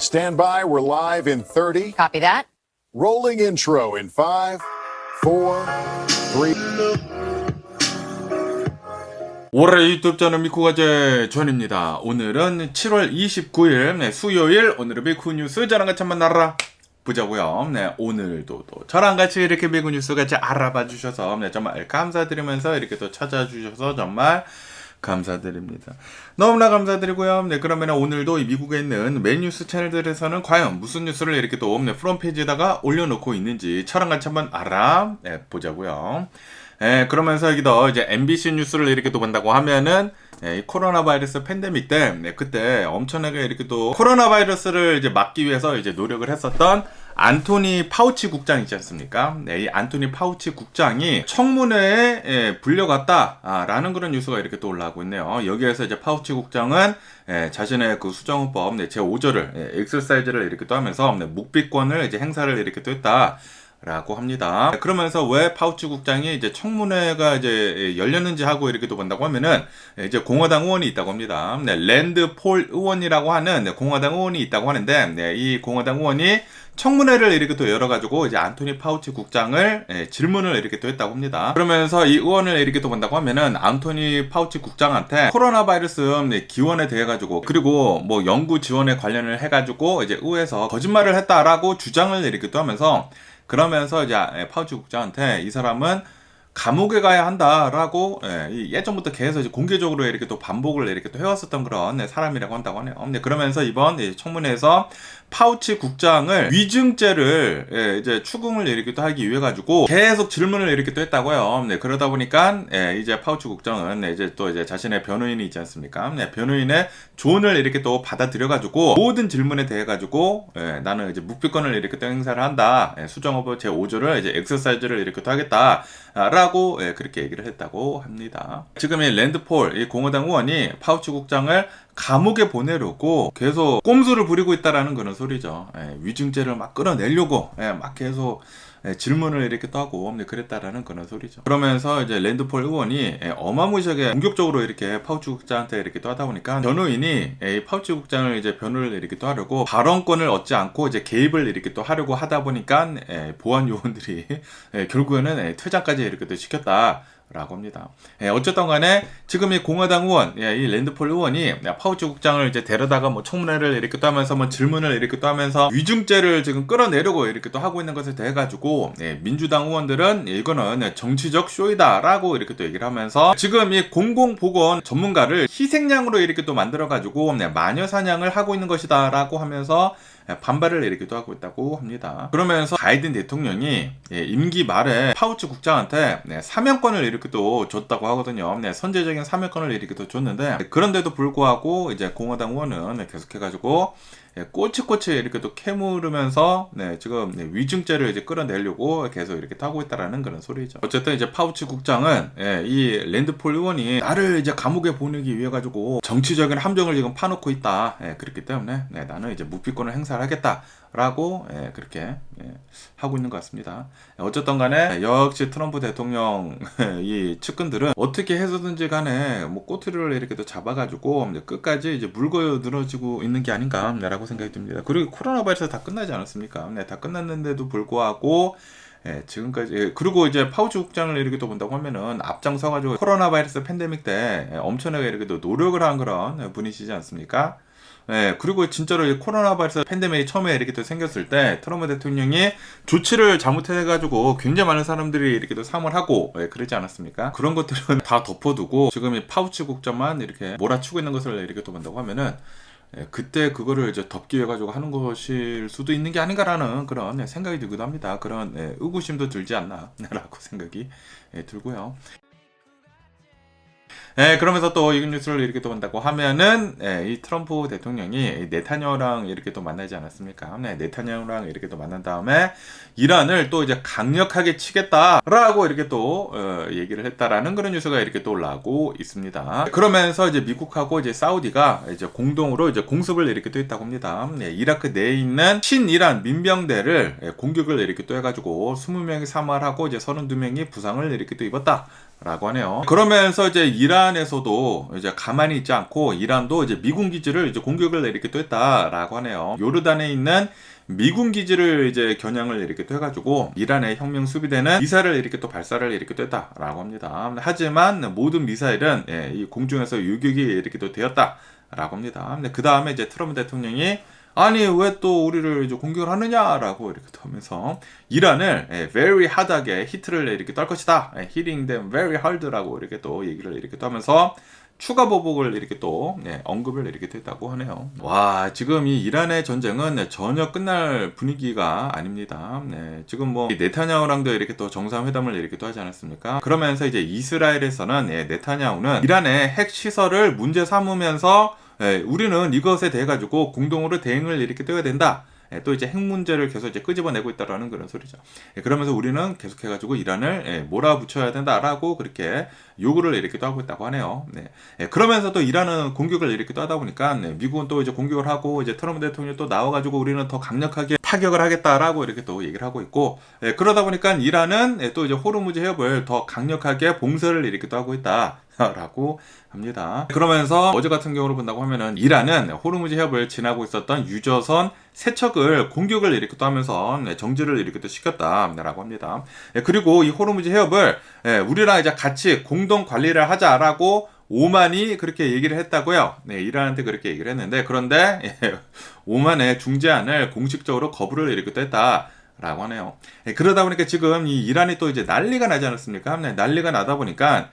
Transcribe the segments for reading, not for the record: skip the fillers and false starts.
Stand by, we're live in 30. Copy that. Rolling intro in 5, 4, 3. 올해 유튜브 저는 미쿠가제 존입니다. 오늘은 7월 29일 수요일 오늘의 미쿠 뉴스 저랑 같이 한번 알아보자고요. 오늘도 또 저랑 같이 이렇게 미쿠 뉴스 같이 알아봐 주셔서 정말 감사드리면서 이렇게 또 찾아주셔서 정말 감사드립니다. 너무나 감사드리고요. 그러면 오늘도 이 미국에 있는 메인 뉴스 채널들에서는 과연 무슨 뉴스를 이렇게 또 프론페이지에다가 올려놓고 있는지 저랑 같이 한번 알아보자고요. 그러면서 여기도 이제 MBC 뉴스를 이렇게 또 본다고 하면은 이 코로나 바이러스 팬데믹 때 그때 엄청나게 이렇게 또 코로나 바이러스를 이제 막기 위해서 이제 노력을 했었던 안토니 파우치 국장 있지 않습니까? 이 안토니 파우치 국장이 청문회에 불려갔다라는 그런 뉴스가 이렇게 또 올라오고 있네요. 여기에서 이제 파우치 국장은 자신의 그 수정헌법 제5조를 엑서사이즈를 이렇게 또 하면서 묵비권을 이제 행사를 이렇게 또 했다. 라고 합니다. 그러면서 왜 파우치 국장이 이제 청문회가 이제 열렸는지 하고 이렇게 또 본다고 하면은 이제 공화당 의원이 있다고 합니다. 랜드 폴 의원이라고 하는 공화당 의원이 있다고 하는데 이 공화당 의원이 청문회를 이렇게 또 열어가지고 이제 안토니 파우치 국장을 질문을 이렇게 또 했다고 합니다. 그러면서 이 의원을 이렇게 또 본다고 하면은 안토니 파우치 국장한테 코로나 바이러스 기원에 대해 가지고 그리고 뭐 연구 지원에 관련을 해가지고 이제 의회에서 거짓말을 했다라고 주장을 이렇게 또 하면서 그러면서 이제 파우치 국장한테 이 사람은 감옥에 가야 한다라고 예전부터 계속 이제 공개적으로 이렇게 또 반복을 이렇게 또 해왔었던 그런 사람이라고 한다고 하네요. 그러면서 이번 청문회에서 파우치 국장을 위증죄를 이제 추궁을 이렇게 또 하기 위해 가지고 계속 질문을 이렇게 또 했다고요. 그러다 보니까 이제 파우치 국장은 이제 또 이제 자신의 변호인이 있지 않습니까? 변호인의 조언을 이렇게 또 받아들여 가지고 모든 질문에 대해 가지고 나는 이제 묵비권을 이렇게 또 행사를 한다. 수정헌법 제5조를 이제 엑서사이즈를 이렇게 또 하겠다. 라고 그렇게 얘기를 했다고 합니다. 지금 이 랜드폴 이 공화당 의원이 파우치 국장을 감옥에 보내려고 계속 꼼수를 부리고 있다라는 그런 소리죠. 위증죄를 막 끌어내려고 막 계속 질문을 이렇게 또 하고 그랬다라는 그런 소리죠. 그러면서 이제 랜드폴 의원이 어마무시하게 공격적으로 이렇게 파우치 국장한테 이렇게 또 하다 보니까 변호인이 이 파우치 국장을 이제 변호를 이렇게 또 하려고 발언권을 얻지 않고 이제 개입을 이렇게 또 하려고 하다 보니까 보안 요원들이 결국에는 퇴장까지 이렇게 또 시켰다. 라고 합니다. 어쨌든 간에 지금 이 공화당 의원, 이 랜드폴 의원이 파우치 국장을 이제 데려다가 뭐 청문회를 이렇게 또 하면서 뭐 질문을 이렇게 또 하면서 위증죄를 지금 끌어내려고 이렇게 또 하고 있는 것에 대해 가지고 민주당 의원들은 이거는 정치적 쇼이다라고 이렇게 또 얘기를 하면서 지금 이 공공보건 전문가를 희생양으로 이렇게 또 만들어 가지고 마녀 사냥을 하고 있는 것이다라고 하면서 반발을 이렇게 또 하고 있다고 합니다. 그러면서 바이든 대통령이 임기 말에 파우치 국장한테 사면권을 이렇게 또 줬다고 하거든요. 선제적인 사면권을 이렇게 또 줬는데 그런데도 불구하고 이제 공화당 의원은 계속해가지고 꼬치꼬치 이렇게 또 캐물으면서 지금 위증죄를 이제 끌어내려고 계속 이렇게 타고 있다라는 그런 소리죠. 어쨌든 이제 파우치 국장은 이 랜드폴 의원이 나를 이제 감옥에 보내기 위해 가지고 정치적인 함정을 지금 파놓고 있다. 그렇기 때문에 나는 이제 묵비권을 행사를 하겠다. 라고 그렇게 하고 있는 것 같습니다. 어쨌든 간에 역시 트럼프 대통령 이 측근들은 어떻게 해서든지 간에 뭐 꼬투리를 이렇게 또 잡아가지고 끝까지 이제 물고 늘어지고 있는 게 아닌가라고 생각이 듭니다. 그리고 코로나 바이러스 다 끝나지 않았습니까? 다 끝났는데도 불구하고 지금까지 그리고 이제 파우치 국장을 이렇게 또 본다고 하면은 앞장서가지고 코로나 바이러스 팬데믹 때 엄청나게 이렇게 또 노력을 한 그런 분이시지 않습니까? 그리고 진짜로 코로나 바이러스 팬데믹이 처음에 이렇게 또 생겼을 때 트럼프 대통령이 조치를 잘못해가지고 굉장히 많은 사람들이 이렇게 또 사망을 하고 그러지 않았습니까? 그런 것들은 다 덮어두고 지금 이 파우치 국장만 이렇게 몰아치고 있는 것을 이렇게 또 본다고 하면은 그때 그거를 이제 덮기 위해 가지고 하는 것일 수도 있는 게 아닌가라는 그런 생각이 들기도 합니다. 그런 의구심도 들지 않나라고 생각이 들고요. 그러면서 또 이 뉴스를 이렇게 또 본다고 하면은 이 트럼프 대통령이 네타냐후랑 이렇게 또 만나지 않았습니까? 네타냐후랑 이렇게 또 만난 다음에 이란을 또 이제 강력하게 치겠다라고 이렇게 또 얘기를 했다라는 그런 뉴스가 이렇게 또 올라오고 있습니다. 그러면서 이제 미국하고 이제 사우디가 이제 공동으로 이제 공습을 이렇게 또 했다고 합니다. 이라크 내에 있는 친이란 민병대를 공격을 이렇게 또 해가지고 20명이 사망하고 이제 32명이 부상을 이렇게 또 입었다. 라고 하네요. 그러면서 이제 이란에서도 이제 가만히 있지 않고 이란도 이제 미군 기지를 이제 공격을 이렇게 또 했다라고 하네요. 요르단에 있는 미군 기지를 이제 겨냥을 이렇게 또 해가지고 이란의 혁명 수비대는 미사일을 이렇게 또 발사를 이렇게 또 했다라고 합니다. 하지만 모든 미사일은 이 공중에서 유격이 이렇게 또 되었다라고 합니다. 그 다음에 이제 트럼프 대통령이 아니 왜 또 우리를 이제 공격을 하느냐라고 이렇게 하면서 이란을 very hard하게 히트를 이렇게 떨 것이다. hitting them very hard라고 이렇게 또 얘기를 이렇게 또 하면서 추가 보복을 이렇게 또 언급을 이렇게 했다고 하네요. 와, 지금 이 이란의 전쟁은 전혀 끝날 분위기가 아닙니다. 지금 뭐 네타냐후랑도 이렇게 또 정상회담을 이렇게 또 하지 않았습니까? 그러면서 이제 이스라엘에서는 네타냐후는 이란의 핵 시설을 문제 삼으면서 우리는 이것에 대해 가지고 공동으로 대응을 이렇게 떠야 된다. 또 이제 핵 문제를 계속 이제 끄집어내고 있다라는 그런 소리죠. 그러면서 우리는 계속해가지고 이란을 몰아붙여야 된다라고 그렇게 요구를 이렇게 또 하고 있다고 하네요. 그러면서 또 이란은 공격을 이렇게 또 하다 보니까 미국은 또 이제 공격을 하고 이제 트럼프 대통령이 또 나와가지고 우리는 더 강력하게 타격을 하겠다라고 이렇게 또 얘기를 하고 있고 그러다 보니까 이란은 또 이제 호르무즈 해협을 더 강력하게 봉쇄를 이렇게 또 하고 있다. 라고 합니다. 그러면서 어제 같은 경우로 본다고 하면은 이란은 호르무즈 해협을 지나고 있었던 유조선 세 척을 공격을 이렇게 또 하면서 정지를 이렇게 또 시켰다라고 합니다. 그리고 이 호르무즈 해협을 우리랑 이제 같이 공동 관리를 하자라고 오만이 그렇게 얘기를 했다고요. 이란한테 그렇게 얘기를 했는데 그런데 오만의 중재안을 공식적으로 거부를 이렇게 또 했다. 라고 하네요. 그러다 보니까 지금 이 이란이 또 이제 난리가 나지 않았습니까? 난리가 나다 보니까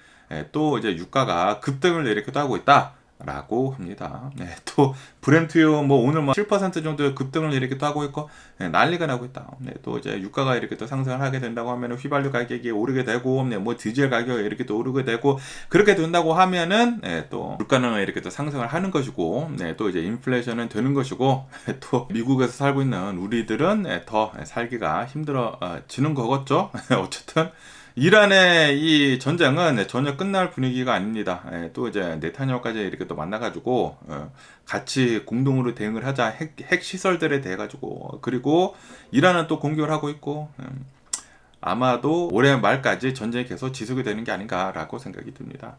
또 이제 유가가 급등을 이렇게 하고 있다라고 합니다. 또 브렌트유 뭐 오늘 뭐 7% 정도 급등을 이렇게 또 하고 있고 난리가 나고 있다. 또 이제 유가가 이렇게 또 상승을 하게 된다고 하면은 휘발유 가격이 오르게 되고 뭐 디젤 가격이 이렇게 또 오르게 되고 그렇게 된다고 하면은 또 물가는 이렇게 또 상승을 하는 것이고 또 이제 인플레이션은 되는 것이고 또 미국에서 살고 있는 우리들은 더 살기가 힘들어지는 거겠죠. 어쨌든 이란의 이 전쟁은 전혀 끝날 분위기가 아닙니다. 또 이제 네타냐후까지 이렇게 또 만나가지고 같이 공동으로 대응을 하자 핵 시설들에 대해 가지고 그리고 이란은 또 공격을 하고 있고 아마도 올해 말까지 전쟁이 계속 지속이 되는 게 아닌가라고 생각이 듭니다.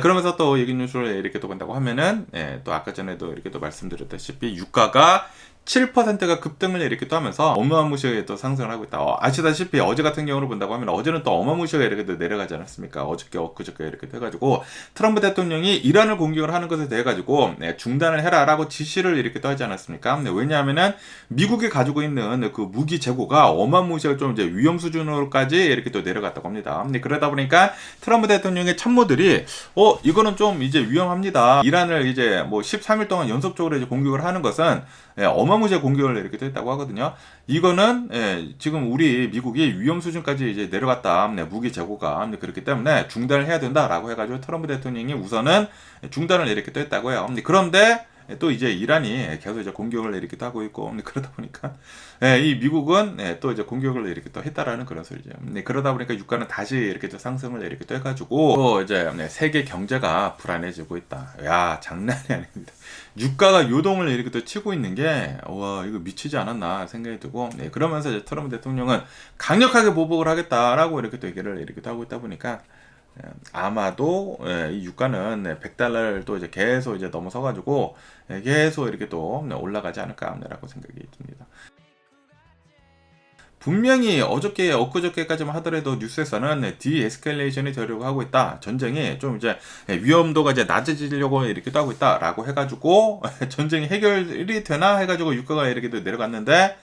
그러면서 또 얘기 뉴스를 이렇게 또 본다고 하면은 또 아까 전에도 이렇게 또 말씀드렸다시피 유가가 7%가 급등을 이렇게 또 하면서 어마무시하게 또 상승을 하고 있다. 아시다시피 어제 같은 경우로 본다고 하면 어제는 또 어마무시하게 이렇게 또 내려가지 않았습니까? 어저께 엊그저께 이렇게 돼가지고 트럼프 대통령이 이란을 공격을 하는 것에 대해 가지고 중단을 해라라고 지시를 이렇게 또 하지 않았습니까? 왜냐하면은 미국이 가지고 있는 그 무기 재고가 어마무시하게 좀 이제 위험 수준으로까지 이렇게 또 내려갔다고 합니다. 그러다 보니까 트럼프 대통령의 참모들이 이거는 좀 이제 위험합니다. 이란을 이제 뭐 13일 동안 연속적으로 이제 공격을 하는 것은 어마무시한 공격을 이렇게 했다고 하거든요. 이거는 지금 우리 미국이 위험 수준까지 이제 내려갔다. 무기 재고가 그렇기 때문에 중단을 해야 된다라고 해가지고 트럼프 대통령이 우선은 중단을 이렇게 또 했다고요. 그런데 또 이제 이란이 계속 이제 공격을 이렇게 또 하고 있고 그러다 보니까 이 미국은 또 이제 공격을 이렇게 또 했다라는 그런 소리죠. 그러다 보니까 유가는 다시 이렇게 또 상승을 이렇게 또 해가지고 또 이제 세계 경제가 불안해지고 있다. 야, 장난이 아닙니다. 유가가 요동을 이렇게 또 치고 있는 게 와, 이거 미치지 않았나 생각이 들고 그러면서 이제 트럼프 대통령은 강력하게 보복을 하겠다라고 이렇게 또 얘기를 이렇게 또 하고 있다 보니까 아마도 이 유가는 100달러를 또 이제 계속 이제 넘어서가지고 계속 이렇게 또 올라가지 않을까라고 생각이 듭니다. 분명히 어저께 엊그저께까지만 하더라도 뉴스에서는 디에스컬레이션이 되려고 하고 있다. 전쟁이 좀 이제 위험도가 이제 낮아지려고 이렇게 또 하고 있다라고 해가지고 전쟁이 해결이 되나 해가지고 유가가 이렇게 또 내려갔는데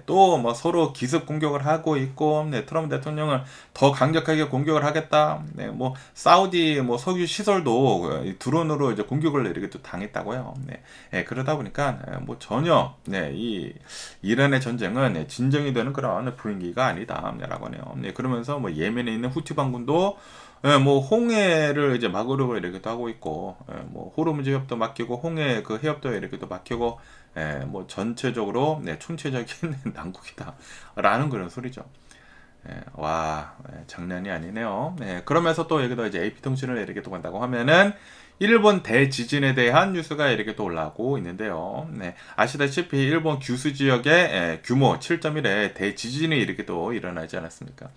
또 뭐 서로 기습 공격을 하고 있고 트럼프 대통령은 더 강력하게 공격을 하겠다. 뭐 사우디 뭐 석유 시설도 드론으로 이제 공격을 이렇게 또 당했다고요. 그러다 보니까 뭐 전혀 이 이란의 전쟁은 진정이 되는 그런 분위기가 아니다라고 하네요. 그러면서 뭐 예멘에 있는 후티 반군도 뭐 홍해를 이제 막으려고 이렇게 또 하고 있고 뭐 호르무즈 해협도 막히고 홍해 그 해협도 이렇게 또 막히고 뭐 전체적으로 총체적인 난국이다라는 그런 소리죠. 와, 장난이 아니네요. 그러면서 또 여기도 이제 AP통신을 이렇게 또 간다고 하면은 일본 대지진에 대한 뉴스가 이렇게 또 올라오고 있는데요. 아시다시피 일본 규슈 지역의 규모 7.1의 대지진이 이렇게 또 일어나지 않았습니까?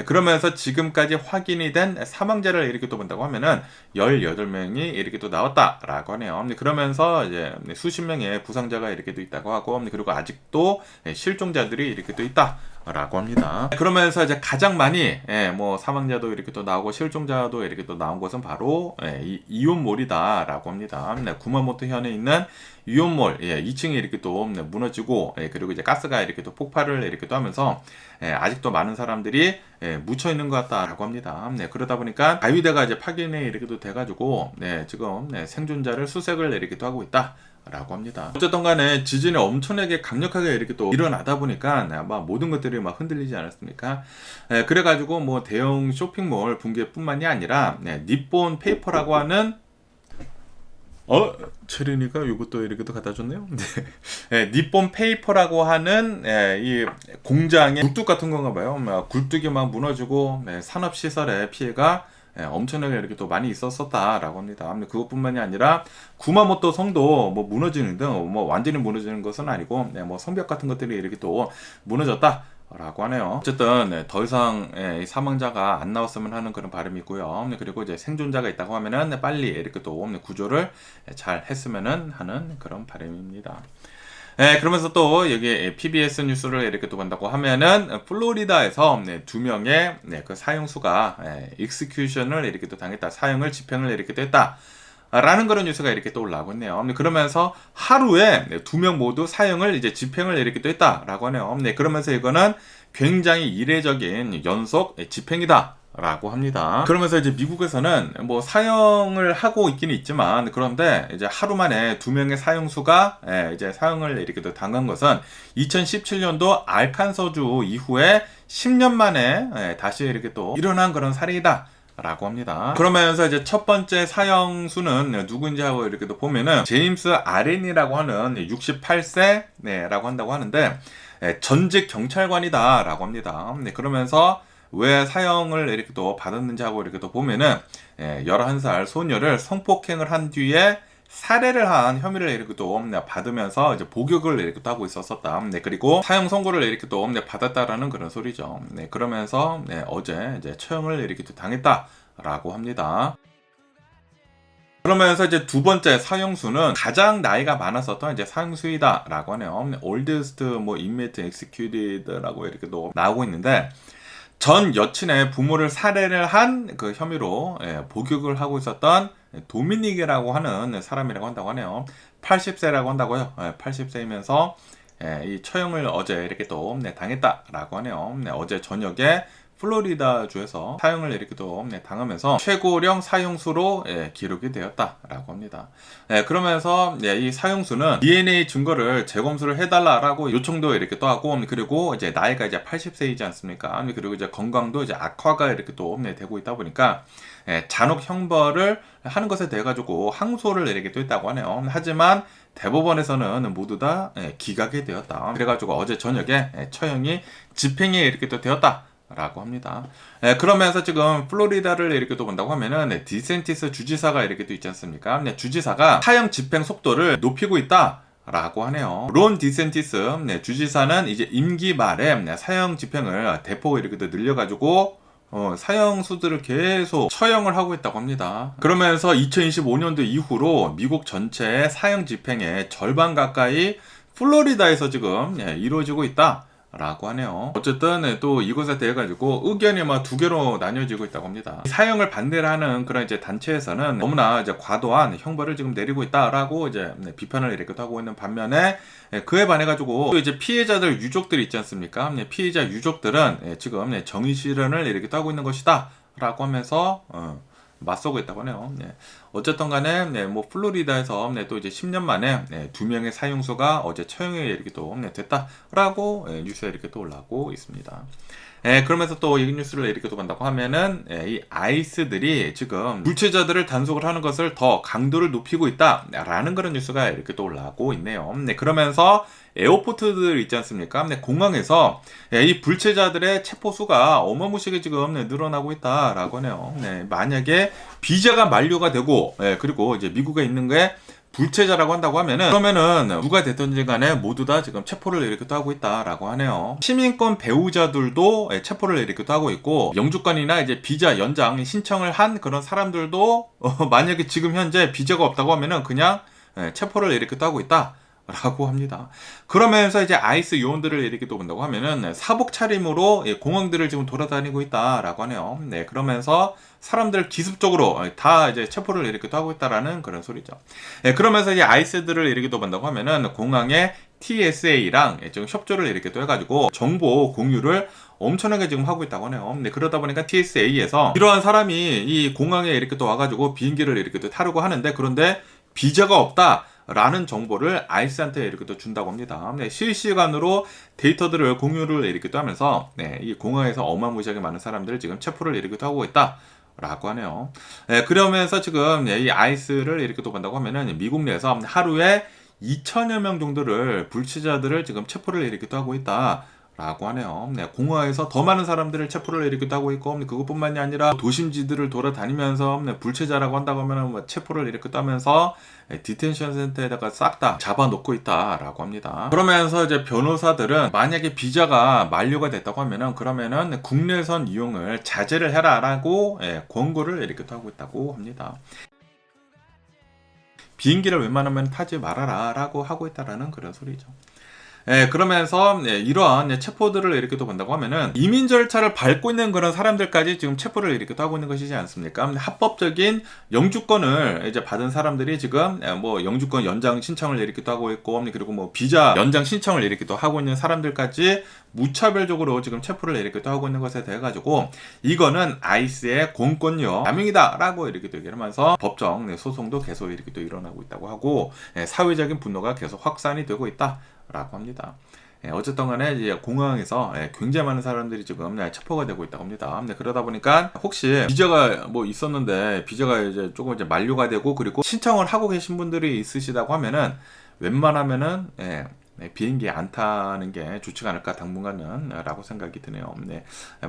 그러면서 지금까지 확인이 된 사망자를 이렇게 또 본다고 하면은 18명이 이렇게 또 나왔다라고 하네요. 그러면서 이제 수십 명의 부상자가 이렇게 또 있다고 하고, 그리고 아직도 실종자들이 이렇게 또 있다. 라고 합니다. 그러면서 이제 가장 많이 뭐 사망자도 이렇게 또 나오고 실종자도 이렇게 또 나온 것은 바로 이온몰이다라고 합니다. 구마모토 현에 있는 이온몰 2층이 이렇게 또 무너지고 그리고 이제 가스가 이렇게 또 폭발을 이렇게 또 하면서 아직도 많은 사람들이 묻혀 있는 것 같다라고 합니다. 그러다 보니까 가위대가 이제 파견이 이렇게 또 돼가지고 지금 생존자를 수색을 이렇게 또 하고 있다. 라고 합니다. 어쨌든 간에 지진이 엄청나게 강력하게 이렇게 또 일어나다 보니까 아마 모든 것들이 막 흔들리지 않았습니까? 그래가지고 뭐 대형 쇼핑몰 붕괴뿐만이 아니라 니폰 페이퍼라고 하는 체린이가 이것도 이렇게 또 갖다 줬네요. 니폰 페이퍼라고 하는 이 공장의 굴뚝 같은 건가 봐요. 굴뚝이 막 무너지고 산업시설에 피해가 엄청나게 이렇게 또 많이 있었었다라고 합니다. 그것뿐만이 아니라 구마모토 성도 뭐 무너지는 등 뭐 완전히 무너지는 것은 아니고 뭐 성벽 같은 것들이 이렇게 또 무너졌다라고 하네요. 어쨌든 더 이상 사망자가 안 나왔으면 하는 그런 바람이 있고요. 그리고 이제 생존자가 있다고 하면은 빨리 이렇게 또 구조를 잘 했으면은 하는 그런 바람입니다. 그러면서 또 여기 PBS 뉴스를 이렇게 또 본다고 하면은 플로리다에서 2명의 그 사형수가 익스큐션을 이렇게 또 당했다. 사형을 집행을 이렇게 또 했다. 라는 그런 뉴스가 이렇게 또 올라오고 있네요. 그러면서 하루에 2명 모두 사형을 이제 집행을 이렇게 또 했다라고 하네요. 그러면서 이거는 굉장히 이례적인 연속 집행이다. 라고 합니다. 그러면서 이제 미국에서는 뭐 사형을 하고 있기는 있지만 그런데 이제 하루 만에 2명의 사형수가 이제 사형을 이렇게 또 당한 것은 2017년도 알칸소주 이후에 10년 만에 다시 이렇게 또 일어난 그런 사례이다. 라고 합니다. 그러면서 이제 첫 번째 사형수는 누구인지 하고 이렇게 또 보면은 제임스 아렌이라고 하는 68세라고 한다고 하는데 전직 경찰관이다. 라고 합니다. 그러면서 왜 사형을 이렇게 또 받았는지 하고 이렇게 또 보면은 11살 소녀를 성폭행을 한 뒤에 살해를 한 혐의를 이렇게 또 받으면서 이제 복역을 이렇게 또 하고 있었었다. 그리고 사형 선고를 이렇게 또 받았다라는 그런 소리죠. 그러면서 어제 이제 처형을 이렇게 또 당했다라고 합니다. 그러면서 이제 두 번째 사형수는 가장 나이가 많았었던 이제 사형수이다라고 하네요. oldest 뭐 inmate executed라고 이렇게 또 나오고 있는데 전 여친의 부모를 살해를 한 그 혐의로 복역을 하고 있었던 도미닉이라고 하는 사람이라고 한다고 하네요. 80세라고 한다고요. 80세이면서 이 처형을 어제 이렇게 또 당했다라고 하네요. 어제 저녁에 플로리다 주에서 사형을 이렇게 또 당하면서 최고령 사형수로 기록이 되었다라고 합니다. 그러면서 이 사형수는 DNA 증거를 재검수를 해달라라고 요청도 이렇게 또 하고 그리고 이제 나이가 이제 80세이지 않습니까? 그리고 이제 건강도 이제 악화가 이렇게 또 되고 있다 보니까 잔혹 형벌을 하는 것에 대해 가지고 항소를 이렇게 또 했다고 하네요. 하지만 대법원에서는 모두 다 기각이 되었다. 그래가지고 어제 저녁에 처형이 집행이 이렇게 또 되었다. 라고 합니다. 그러면서 지금 플로리다를 이렇게 또 본다고 하면은 디센티스 주지사가 이렇게 또 있지 않습니까? 주지사가 사형 집행 속도를 높이고 있다. 라고 하네요. 론 디센티스 주지사는 이제 임기 말에 사형 집행을 대폭 이렇게 또 늘려가지고 사형수들을 계속 처형을 하고 있다고 합니다. 그러면서 2025년도 이후로 미국 전체의 사형 집행의 절반 가까이 플로리다에서 지금 이루어지고 있다. 라고 하네요. 어쨌든 또 이것에 대해 가지고 의견이 막 두 개로 나뉘어지고 있다고 합니다. 사형을 반대를 하는 그런 이제 단체에서는 너무나 이제 과도한 형벌을 지금 내리고 있다라고 이제 비판을 이렇게 하고 있는 반면에 그에 반해 가지고 또 이제 피해자들 유족들이 있지 않습니까? 피해자 유족들은 지금 정의 실현을 이렇게 하고 있는 것이다라고 하면서 맞서고 있다고 하네요. 어쨌든 간에 뭐 플로리다에서 또 이제 10년 만에 2명의 사형수가 어제 처형에 이렇게 또 됐다라고 뉴스에 이렇게 또 올라오고 있습니다. 그러면서 또 이 뉴스를 이렇게 또 본다고 하면은 이 아이스들이 지금 불체자들을 단속을 하는 것을 더 강도를 높이고 있다라는 그런 뉴스가 이렇게 또 올라오고 있네요. 그러면서 에어포트들 있지 않습니까? 공항에서 이 불체자들의 체포수가 어마무시하게 지금 늘어나고 있다라고 하네요. 만약에 비자가 만료가 되고 그리고 이제 미국에 있는 게 불체자라고 한다고 그러면은 누가 됐든지 간에 모두 다 지금 체포를 이렇게 또 하고 있다라고 하네요. 시민권 배우자들도 체포를 이렇게 또 하고 있고, 영주권이나 이제 비자 연장 신청을 한 그런 사람들도 만약에 지금 현재 비자가 없다고 하면은 그냥 체포를 이렇게 또 하고 있다 라고 합니다. 그러면서 이제 아이스 요원들을 이렇게 또 본다고 하면은 사복 차림으로 공항들을 지금 돌아다니고 있다라고 하네요. 그러면서 사람들 기습적으로 다 이제 체포를 이렇게 또 하고 있다라는 그런 소리죠. 그러면서 이제 아이스들을 이렇게 또 본다고 하면은 공항에 TSA랑 지금 협조를 이렇게 또 해가지고 정보 공유를 엄청나게 지금 하고 있다고 하네요. 그러다 보니까 TSA에서 이러한 사람이 이 공항에 이렇게 또 와가지고 비행기를 이렇게 또 타려고 하는데, 그런데 비자가 없다 라는 정보를 아이스한테 이렇게 또 준다고 합니다. 실시간으로 데이터들을 공유를 이렇게 또 하면서 이 공항에서 어마무시하게 많은 사람들을 지금 체포를 이렇게 또 하고 있다 라고 하네요. 그러면서 지금 이 아이스를 이렇게 또 본다고 하면은 미국 내에서 하루에 2천여 명 정도를 불체자들을 지금 체포를 이렇게 또 하고 있다 라고 하네요. 공항에서 더 많은 사람들을 체포를 이렇게 하고 있고, 그것뿐만이 아니라 도심지들을 돌아다니면서 불체자라고 한다고 하면 체포를 이렇게 하면서 디텐션 센터에다가 싹 다 잡아놓고 있다라고 합니다. 그러면서 이제 변호사들은 만약에 비자가 만료가 됐다고 하면은 그러면은 국내선 이용을 자제를 해라라고 권고를 이렇게 하고 있다고 합니다. 비행기를 웬만하면 타지 말아라라고 하고 있다라는 그런 소리죠. 그러면서 이러한 체포들을 이렇게 또 본다고 하면은 이민 절차를 밟고 있는 그런 사람들까지 지금 체포를 이렇게 또 하고 있는 것이지 않습니까? 합법적인 영주권을 이제 받은 사람들이 지금 뭐 영주권 연장 신청을 이렇게 또 하고 있고, 그리고 뭐 비자 연장 신청을 이렇게 또 하고 있는 사람들까지 무차별적으로 지금 체포를 이렇게 또 하고 있는 것에 대해 가지고 이거는 아이스의 공권력 남용이다라고 이렇게 또 얘기를 하면서 법정 소송도 계속 이렇게 또 일어나고 있다고 하고, 사회적인 분노가 계속 확산이 되고 있다 라고 합니다. 어쨌든 간에 이제 공항에서 굉장히 많은 사람들이 지금 체포가 되고 있다고 합니다. 그러다 보니까 혹시 비자가 뭐 있었는데 비자가 이제 조금 이제 만료가 되고 그리고 신청을 하고 계신 분들이 있으시다고 하면은 웬만하면은 비행기에 안 타는 게 좋지가 않을까 당분간은 라고 생각이 드네요.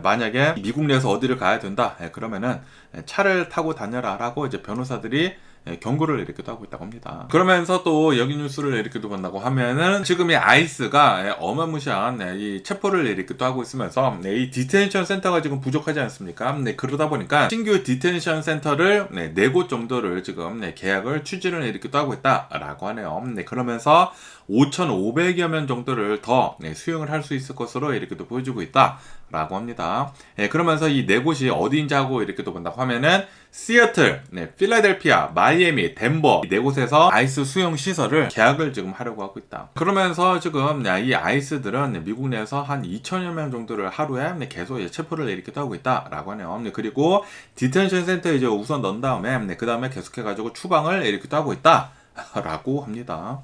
만약에 미국 내에서 어디를 가야 된다 그러면은 차를 타고 다녀라 라고 이제 변호사들이 경고를 이렇게 또 하고 있다고 합니다. 그러면서 또 여기 뉴스를 이렇게 또 본다고 하면은 지금 이 아이스가 어마무시한 이 체포를 이렇게 또 하고 있으면서 이 디텐션 센터가 지금 부족하지 않습니까? 그러다 보니까 신규 디텐션 센터를 4곳 정도를 지금 계약을 추진을 이렇게 또 하고 있다라고 하네요. 그러면서 5,500여 명 정도를 더 수용을 할 수 있을 것으로 이렇게 또 보여주고 있다라고 합니다. 그러면서 이 4곳이 어디인지 하고 이렇게 또 본다고 하면은 시애틀, 필라델피아, 마이애미, 덴버 이 4곳에서 아이스 수용 시설을 계약을 지금 하려고 하고 있다. 그러면서 지금 이 아이스들은 미국 내에서 한 2천여 명 정도를 하루에 계속 체포를 이렇게 또 하고 있다라고 하네요. 그리고 디텐션 센터에 이제 우선 넣은 다음에 그 다음에 계속해가지고 추방을 이렇게 또 하고 있다라고 합니다.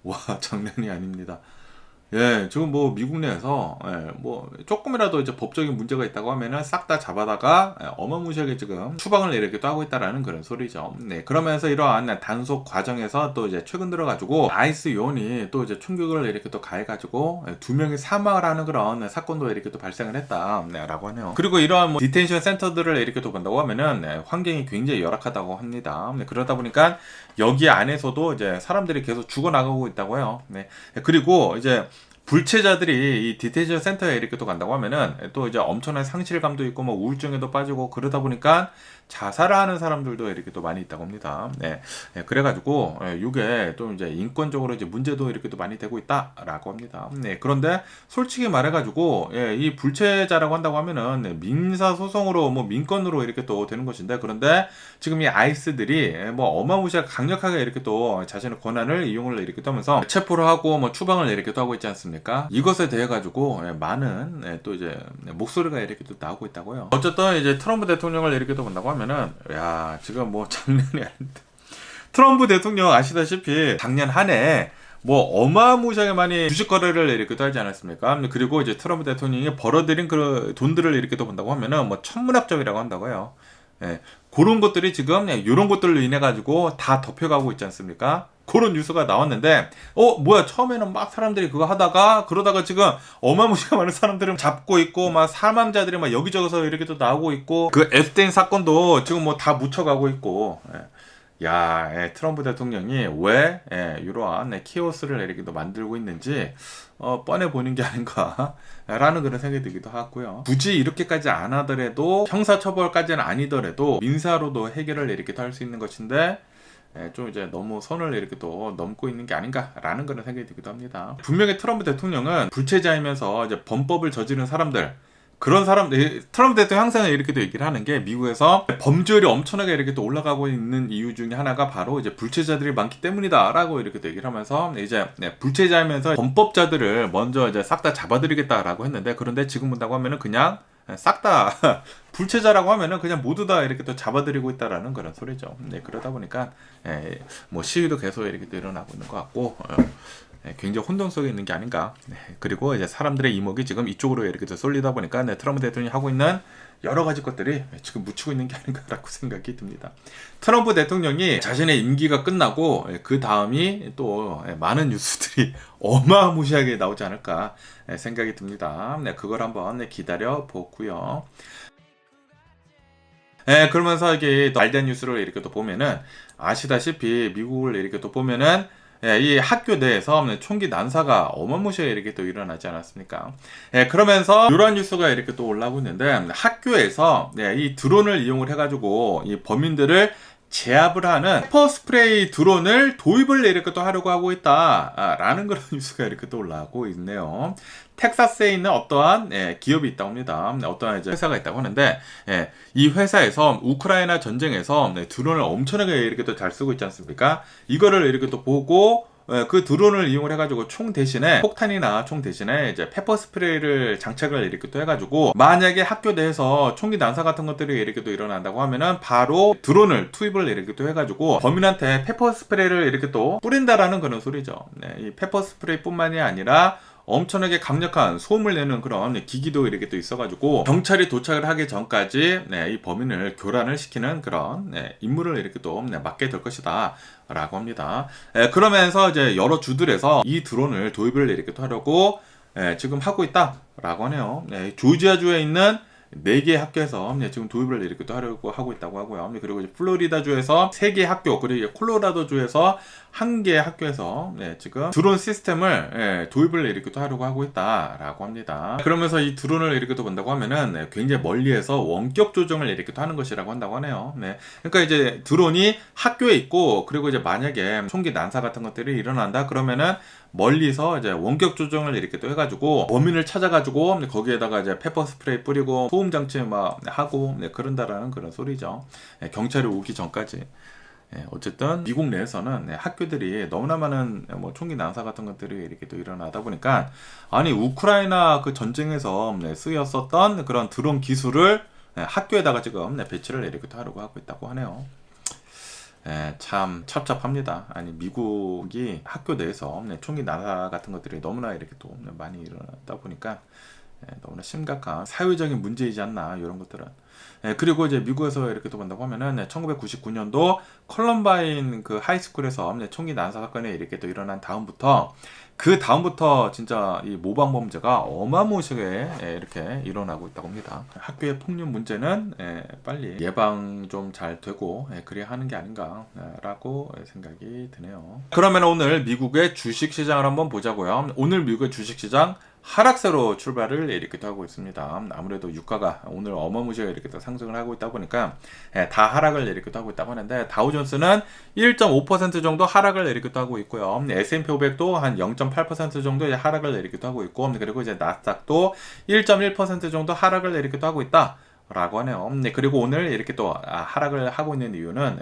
와, 장난이 아닙니다. 지금 뭐 미국 내에서 뭐 조금이라도 이제 법적인 문제가 있다고 하면은 싹 다 잡아다가 어마무시하게 지금 추방을 이렇게 또 하고 있다라는 그런 소리죠. 그러면서 이러한 단속 과정에서 또 이제 최근 들어가지고 아이스 요원이 또 이제 총격을 이렇게 또 가해가지고 2명이 사망을 하는 그런 사건도 이렇게 또 발생을 했다라고 하네요. 그리고 이러한 뭐 디텐션 센터들을 이렇게 또 본다고 하면은 환경이 굉장히 열악하다고 합니다. 그러다 보니까 여기 안에서도 이제 사람들이 계속 죽어나가고 있다고 해요. 그리고 이제 불체자들이 이 디텐션 센터에 이렇게 또 간다고 하면은 또 이제 엄청난 상실감도 있고 뭐 우울증에도 빠지고 그러다 보니까 자살을 하는 사람들도 이렇게 또 많이 있다고 합니다. 그래가지고 이게 또 이제 인권적으로 이제 문제도 이렇게 또 많이 되고 있다라고 합니다. 그런데 솔직히 말해가지고 이 불체자라고 한다고 하면은 민사 소송으로 뭐 민권으로 이렇게 또 되는 것인데, 그런데 지금 이 아이스들이 뭐 어마무시하게 강력하게 이렇게 또 자신의 권한을 이용을 이렇게 하면서 체포를 하고 뭐 추방을 이렇게 또 하고 있지 않습니까? 이것에 대해 가지고 많은 또 이제 목소리가 이렇게 또 나오고 있다고요. 어쨌든 이제 트럼프 대통령을 이렇게 또 본다고 하면은 야, 지금 뭐 장난이 아닌데 트럼프 대통령 아시다시피 작년 한 해 뭐 어마무시하게 많이 주식 거래를 이렇게 또 하지 않았습니까? 그리고 이제 트럼프 대통령이 벌어들인 그 돈들을 이렇게 또 본다고 하면은 뭐 천문학적이라고 한다고요. 예, 그런 것들이 지금 이런 것들로 인해 가지고 다 덮여가고 있지 않습니까? 그런 뉴스가 나왔는데, 뭐야, 처음에는 막 사람들이 그거 하다가, 그러다가 지금 어마무시하게 많은 사람들은 잡고 있고, 막 사망자들이 막 여기저기서 이렇게 또 나오고 있고, 그 앱스테인 사건도 지금 뭐 다 묻혀가고 있고, 야, 트럼프 대통령이 왜 이러한 키오스를 이렇게 또 만들고 있는지 뻔해 보이는 게 아닌가 라는 그런 생각이 들기도 하고요. 굳이 이렇게까지 안 하더라도 형사처벌까지는 아니더라도 민사로도 해결을 이렇게 할 수 있는 것인데 좀 이제 너무 선을 이렇게 또 넘고 있는 게 아닌가라는 그런 생각이 들기도 합니다. 분명히 트럼프 대통령은 불체자이면서 이제 범법을 저지른 사람들, 그런 사람, 트럼프 대통령 항상 이렇게 또 얘기를 하는 게 미국에서 범죄율이 엄청나게 이렇게 또 올라가고 있는 이유 중에 하나가 바로 이제 불체자들이 많기 때문이다라고 이렇게 또 얘기를 하면서 이제 불체자이면서 범법자들을 먼저 이제 싹 다 잡아들이겠다라고 했는데, 그런데 지금 본다고 하면은 그냥 싹 다 불체자라고 하면은 그냥 모두 다 이렇게 또 잡아들이고 있다라는 그런 소리죠. 그러다 보니까 뭐 시위도 계속 이렇게 또 일어나고 있는 것 같고. 굉장히 혼돈 속에 있는 게 아닌가. 그리고 이제 사람들의 이목이 지금 이쪽으로 이렇게 쏠리다 보니까 트럼프 대통령이 하고 있는 여러 가지 것들이 지금 묻히고 있는 게 아닌가라고 생각이 듭니다. 트럼프 대통령이 자신의 임기가 끝나고 그 다음이 또 많은 뉴스들이 어마무시하게 나오지 않을까 생각이 듭니다. 그걸 한번 기다려 보고요. 그러면서 이게 말된 뉴스를 이렇게 또 보면은 아시다시피 미국을 이렇게 또 보면은 이 학교 내에서 총기 난사가 어마무시하게 이렇게 또 일어나지 않았습니까? 그러면서 이러한 뉴스가 이렇게 또 올라오고 있는데, 학교에서 이 드론을 이용을 해가지고 이 범인들을 제압을 하는 페퍼 스프레이 드론을 도입을 이렇게 또 하려고 하고 있다라는 그런 뉴스가 이렇게 또 올라오고 있네요. 텍사스에 있는 어떠한 기업이 있다고 합니다. 어떠한 이제 회사가 있다고 하는데, 이 회사에서 우크라이나 전쟁에서 드론을 엄청나게 이렇게 또 잘 쓰고 있지 않습니까? 이거를 이렇게 또 보고 그 드론을 이용을 해가지고 총 대신에 폭탄이나 총 대신에 이제 페퍼 스프레이를 장착을 이렇게 또 해가지고, 만약에 학교 내에서 총기 난사 같은 것들이 이렇게 또 일어난다고 하면은 바로 드론을 투입을 이렇게 또 해가지고 범인한테 페퍼 스프레이를 이렇게 또 뿌린다라는 그런 소리죠. 이 페퍼 스프레이뿐만이 아니라 엄청나게 강력한 소음을 내는 그런 기기도 이렇게 또 있어가지고 경찰이 도착을 하기 전까지 이 범인을 교란을 시키는 그런 임무를 이렇게 또 맡게 될 것이다 라고 합니다. 그러면서 이제 여러 주들에서 이 드론을 도입을 이렇게 또 하려고 지금 하고 있다 라고 하네요. 조지아주에 있는 4개의 학교에서 지금 도입을 이렇게 또 하려고 하고 있다고 하고요. 그리고 이제 플로리다주에서 3개의 학교, 그리고 콜로라도주에서 1개의 학교에서 지금 드론 시스템을 도입을 이렇게 또 하려고 하고 있다라고 합니다. 그러면서 이 드론을 이렇게 또 본다고 하면은 굉장히 멀리에서 원격 조정을 이렇게 또 하는 것이라고 한다고 하네요. 그러니까 이제 드론이 학교에 있고, 그리고 이제 만약에 총기 난사 같은 것들이 일어난다 그러면은 멀리서 이제 원격 조정을 이렇게 또 해가지고 범인을 찾아가지고 거기에다가 이제 페퍼 스프레이 뿌리고 소음 장치 막 하고 그런다라는 그런 소리죠. 경찰이 오기 전까지. 어쨌든 미국 내에서는 학교들이 너무나 많은 뭐 총기 난사 같은 것들이 이렇게 또 일어나다 보니까, 아니 우크라이나 그 전쟁에서 쓰였었던 그런 드론 기술을 학교에다가 지금 배치를 이렇게 또 하려고 하고 있다고 하네요. 참 찹찹합니다. 아니 미국이 학교 내에서 총기 난사 같은 것들이 너무나 이렇게 또 많이 일어나다 보니까 너무나 심각한 사회적인 문제이지 않나 이런 것들은. 그리고 이제 미국에서 이렇게 또 본다고 하면은 1999년도 컬럼바인 그 하이스쿨에서 총기 난사 사건이 이렇게 또 일어난 다음부터, 그 다음부터 진짜 이 모방 범죄가 어마무시하게 이렇게 일어나고 있다고 합니다. 학교의 폭력 문제는 빨리 예방 좀 잘 되고 그래야 하는 게 아닌가라고 생각이 드네요. 그러면 오늘 미국의 주식 시장을 한번 보자고요. 오늘 미국의 주식 시장 하락세로 출발을 이렇게 하고 있습니다. 아무래도 유가가 오늘 어마무시하게 이렇게 상승을 하고 있다 보니까 다 하락을 이렇게 하고 있다고 하는데, 다우존스는 1.5% 정도 하락을 이렇게 하고 있고요. S&P 500도 한 0.8% 정도의 하락을 이렇게 하고 있고, 그리고 이제 나스닥도 1.1% 정도 하락을 이렇게 하고 있다 라고 하네요. 그리고 오늘 이렇게 또 하락을 하고 있는 이유는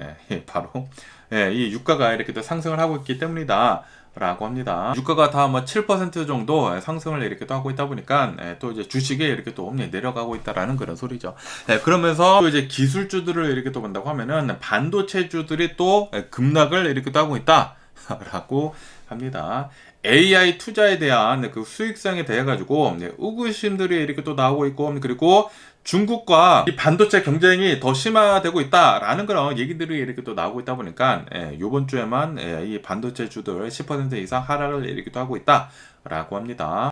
바로 이 유가가 이렇게 또 상승을 하고 있기 때문이다 라고 합니다. 유가가 다 뭐 7% 정도 상승을 이렇게 또 하고 있다 보니까 또 이제 주식이 이렇게 또 내려가고 있다라는 그런 소리죠. 그러면서 또 이제 기술주들을 이렇게 또 본다고 하면은 반도체주들이 또 급락을 이렇게 또 하고 있다 라고 합니다. AI 투자에 대한 그 수익성에 대해 가지고 의구심들이 이렇게 또 나오고 있고, 그리고 중국과 이 반도체 경쟁이 더 심화되고 있다라는 그런 얘기들이 이렇게 또 나오고 있다 보니까 이번 주에만 이 반도체 주들 10% 이상 하락을 이렇게 하고 있다라고 합니다.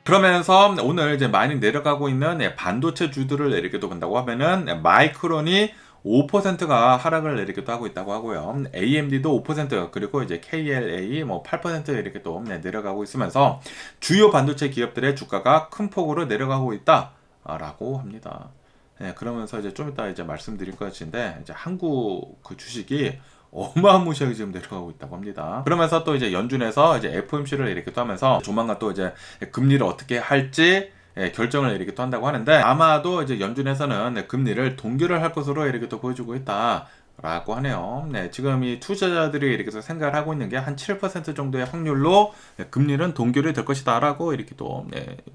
그러면서 오늘 이제 많이 내려가고 있는 반도체 주들을 이렇게 또 본다고 하면은 마이크론이 5%가 하락을 이렇게 또 하고 있다고 하고요. AMD도 5% 그리고 이제 KLA 뭐 8% 이렇게 또 내려가고 있으면서 주요 반도체 기업들의 주가가 큰 폭으로 내려가고 있다라고 합니다. 그러면서 이제 좀 이따 이제 말씀드릴 것인데 이제 한국 그 주식이 어마무시하게 지금 내려가고 있다고 합니다. 그러면서 또 이제 연준에서 이제 FOMC를 이렇게 또 하면서 조만간 또 이제 금리를 어떻게 할지 결정을 이렇게 또 한다고 하는데 아마도 이제 연준에서는 금리를 동결을 할 것으로 이렇게 또 보여주고 있다. 라고 하네요. 지금 이 투자자들이 이렇게 생각을 하고 있는 게 한 7% 정도의 확률로 금리는 동결이 될 것이다 라고 이렇게 또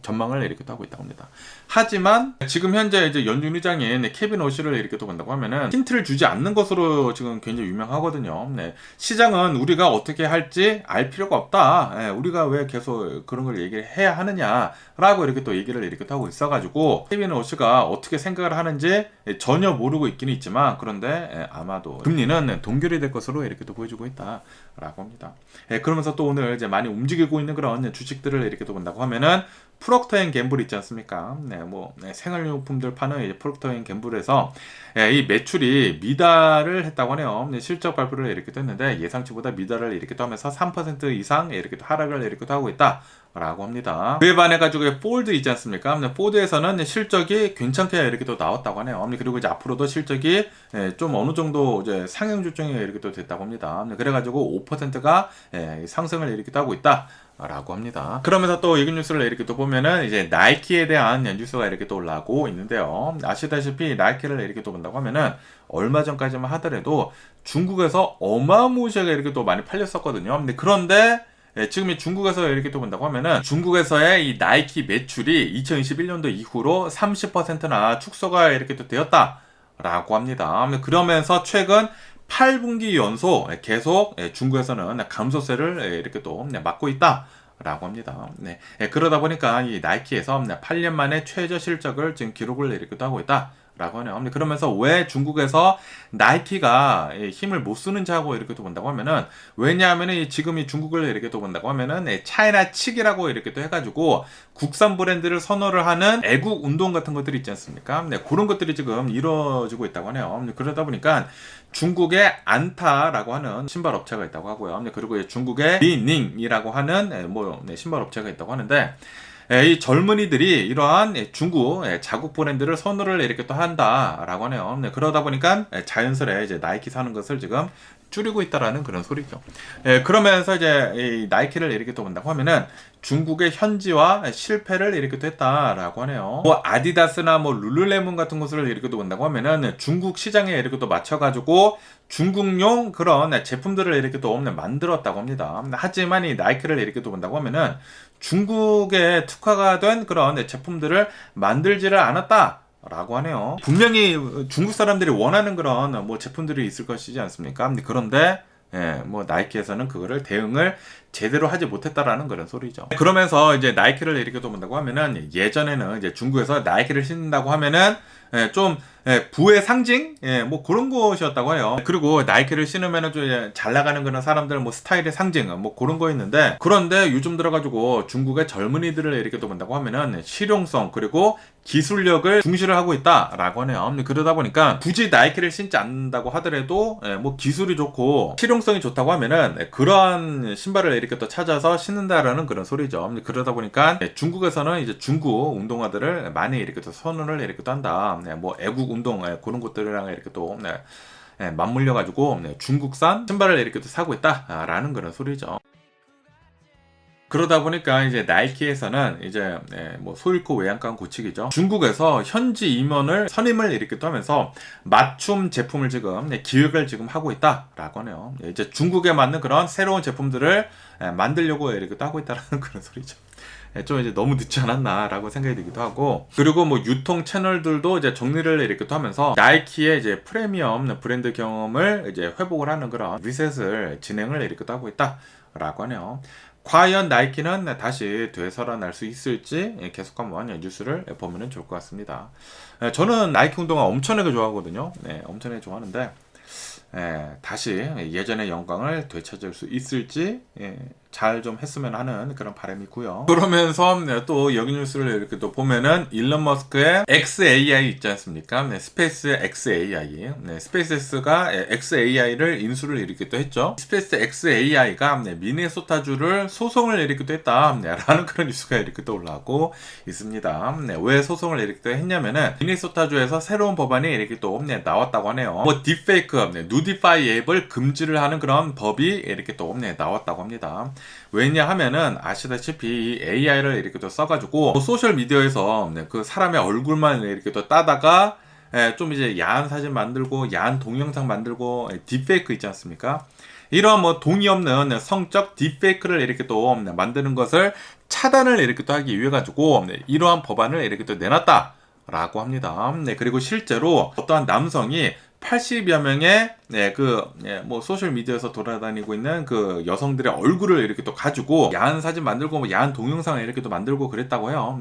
전망을 이렇게 또 하고 있다고 합니다. 하지만 지금 현재 이제 연준 의장인 케빈 오시를 이렇게 또 본다고 하면은 힌트를 주지 않는 것으로 지금 굉장히 유명하거든요. 시장은 우리가 어떻게 할지 알 필요가 없다. 우리가 왜 계속 그런 걸 얘기를 해야 하느냐 라고 이렇게 또 얘기를 이렇게 또 하고 있어가지고 케빈 오시가 어떻게 생각을 하는지 전혀 모르고 있기는 있지만 그런데 아마도 금리는 동결이 될 것으로 이렇게 또 보여주고 있다라고 합니다. 그러면서 또 오늘 이제 많이 움직이고 있는 그런 주식들을 이렇게 또 본다고 하면은 프록터 앤 갬블 있지 않습니까? 생활용품들 파는 이제 프록터 앤 갬블에서 이 매출이 미달을 했다고 하네요. 실적 발표를 이렇게 또 했는데 예상치보다 미달을 이렇게 또 하면서 3% 이상 이렇게 또 하락을 이렇게 또 하고 있다. 라고 합니다. 그에 반해 가지고 폴드 있지 않습니까? 폴드에서는 실적이 괜찮게 이렇게 또 나왔다고 하네요. 그리고 이제 앞으로도 실적이 좀 어느 정도 이제 상향 조정이 이렇게 또 됐다고 합니다. 그래가지고 5%가 상승을 이렇게 또 하고 있다. 라고 합니다. 그러면서 또 이 뉴스를 이렇게 또 보면은 이제 나이키에 대한 뉴스가 이렇게 또 올라오고 있는데요. 아시다시피 나이키를 이렇게 또 본다고 하면은 얼마 전까지만 하더라도 중국에서 어마무시하게 이렇게 또 많이 팔렸었거든요. 그런데 지금 이 중국에서 이렇게 또 본다고 하면은 중국에서의 이 나이키 매출이 2021년도 이후로 30%나 축소가 이렇게 또 되었다라고 합니다. 그러면서 최근 8분기 연속 계속 중국에서는 감소세를 이렇게 또 맞고 있다라고 합니다. 그러다 보니까 이 나이키에서 8년 만에 최저 실적을 지금 기록을 이렇게 또 하고 있다. 라고 하네요. 그러면서 왜 중국에서 나이키가 힘을 못 쓰는지 하고 이렇게 또 본다고 하면은 왜냐하면은 지금 이 중국을 이렇게 또 본다고 하면은 차이나 칙이라고 이렇게 또 해가지고 국산 브랜드를 선호를 하는 애국 운동 같은 것들이 있지 않습니까? 그런 것들이 지금 이루어지고 있다고 하네요. 그러다 보니까 중국의 안타라고 하는 신발 업체가 있다고 하고요. 그리고 중국의 리닝이라고 하는 신발 업체가 있다고 하는데 이 젊은이들이 이러한 중국 자국 브랜드를 선호를 이렇게 또 한다라고 하네요. 그러다 보니까 자연스레 이제 나이키 사는 것을 지금 줄이고 있다라는 그런 소리죠. 그러면서 이제 이 나이키를 이렇게 또 본다고 하면은 중국의 현지화 실패를 이렇게 또 했다라고 하네요. 아디다스나 룰루레몬 같은 것을 이렇게 또 본다고 하면은 중국 시장에 이렇게 또 맞춰가지고 중국용 그런 제품들을 이렇게 또 만들었다고 합니다. 하지만 이 나이키를 이렇게 또 본다고 하면은 중국에 특화가 된 그런 제품들을 만들지를 않았다. 라고 하네요. 분명히 중국 사람들이 원하는 그런 제품들이 있을 것이지 않습니까? 그런데 나이키에서는 그거를 대응을 제대로 하지 못했다라는 그런 소리죠. 그러면서 이제 나이키를 이렇게 또 본다고 하면은 예전에는 이제 중국에서 나이키를 신는다고 하면은 좀 부의 상징 그런 것이었다고 해요. 그리고 나이키를 신으면은 좀 잘 나가는 그런 사람들 스타일의 상징 그런 거였는데 그런데 요즘 들어가지고 중국의 젊은이들을 이렇게 또 본다고 하면은 실용성 그리고 기술력을 중시를 하고 있다라고 하네요. 그러다 보니까 굳이 나이키를 신지 않는다고 하더라도 기술이 좋고 실용성이 좋다고 하면은 그러한 신발을 이렇게 또 찾아서 신는다라는 그런 소리죠. 그러다 보니까 중국에서는 이제 중국 운동화들을 많이 이렇게 또 선호를 이렇게 또 한다. 애국 운동 그런 것들이랑 이렇게 또 맞물려 가지고 중국산 신발을 이렇게 또 사고 있다라는 그런 소리죠. 그러다 보니까 이제 나이키에서는 이제 뭐 소잃고 외양간 고치기죠. 중국에서 현지 임원을 선임을 이렇게 또 하면서 맞춤 제품을 지금 기획을 지금 하고 있다라고 하네요. 이제 중국에 맞는 그런 새로운 제품들을 만들려고 이렇게 또 하고 있다라는 그런 소리죠. 좀 이제 너무 늦지 않았나라고 생각이 들기도 하고, 그리고 뭐 유통 채널들도 이제 정리를 이렇게 또 하면서 나이키의 이제 프리미엄 브랜드 경험을 이제 회복을 하는 그런 리셋을 진행을 이렇게 또 하고 있다라고 하네요. 과연 나이키는 다시 되살아날 수 있을지 계속 한번 뉴스를 보면 좋을 것 같습니다. 저는 나이키 운동화 엄청나게 좋아하거든요. 엄청나게 좋아하는데 다시 예전의 영광을 되찾을 수 있을지 잘 좀 했으면 하는 그런 바람이 있고요. 그러면서 또 여기 뉴스를 이렇게 또 보면은 일론 머스크의 XAI 있지 않습니까? 스페이스 XAI. 스페이스X가 XAI를 인수를 이렇게 또 했죠. 스페이스 XAI가 미네소타주를 소송을 이렇게 또 했다라는 그런 뉴스가 이렇게 또 올라오고 있습니다. 왜 소송을 이렇게 또 했냐면은 미네소타주에서 새로운 법안이 이렇게 또 나왔다고 하네요. 뭐 딥페이크, 누디파이 앱을 금지를 하는 그런 법이 이렇게 또 나왔다고 합니다. 왜냐하면은 아시다시피 이 AI를 이렇게 또 써가지고 소셜 미디어에서 그 사람의 얼굴만 이렇게 또 따다가 좀 이제 야한 사진 만들고 야한 동영상 만들고 딥페이크 있지 않습니까? 이런 뭐 동의 없는 성적 딥페이크를 이렇게 또 만드는 것을 차단을 이렇게 또 하기 위해 가지고 이러한 법안을 이렇게 또 내놨다라고 합니다. 그리고 실제로 어떠한 남성이 80여 명의 뭐 소셜 미디어에서 돌아다니고 있는 그 여성들의 얼굴을 이렇게 또 가지고 야한 사진 만들고 뭐 야한 동영상을 이렇게 또 만들고 그랬다고 해요.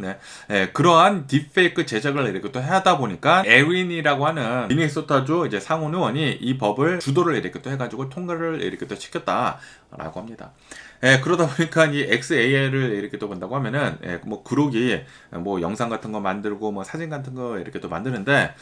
그러한 딥페이크 제작을 이렇게 또 하다 보니까 에린이라고 하는 미네소타주 이제 상원 의원이 이 법을 주도를 이렇게 또 해가지고 통과를 이렇게 또 시켰다라고 합니다. 그러다 보니까 이 XAI를 이렇게 또 본다고 하면은 뭐 그룹이 뭐 영상 같은 거 만들고 뭐 사진 같은 거 이렇게 또 만드는데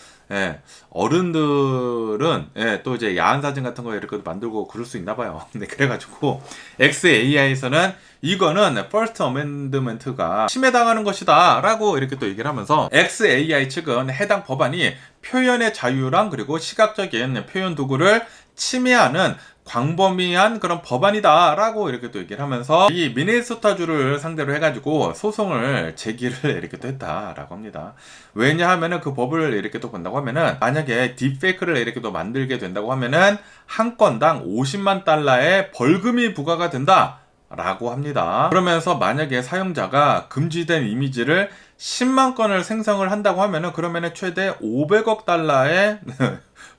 어른들은 또 이제 야한 사진 같은 거 이렇게 만들고 그럴 수 있나 봐요. 그래가지고 XAI에서는 이거는 First Amendment가 침해당하는 것이다 라고 이렇게 또 얘기를 하면서 XAI 측은 해당 법안이 표현의 자유랑 그리고 시각적인 표현 도구를 침해하는 광범위한 그런 법안이다 라고 이렇게 또 얘기를 하면서 이 미네소타주를 상대로 해가지고 소송을 제기를 이렇게 또 했다라고 합니다. 왜냐하면은 그 법을 이렇게 또 본다고 하면은 만약에 딥페이크를 이렇게 또 만들게 된다고 하면은 한 건당 50만 달러의 벌금이 부과가 된다 라고 합니다. 그러면서 만약에 사용자가 금지된 이미지를 10만 건을 생성을 한다고 하면은 그러면은 최대 500억 달러의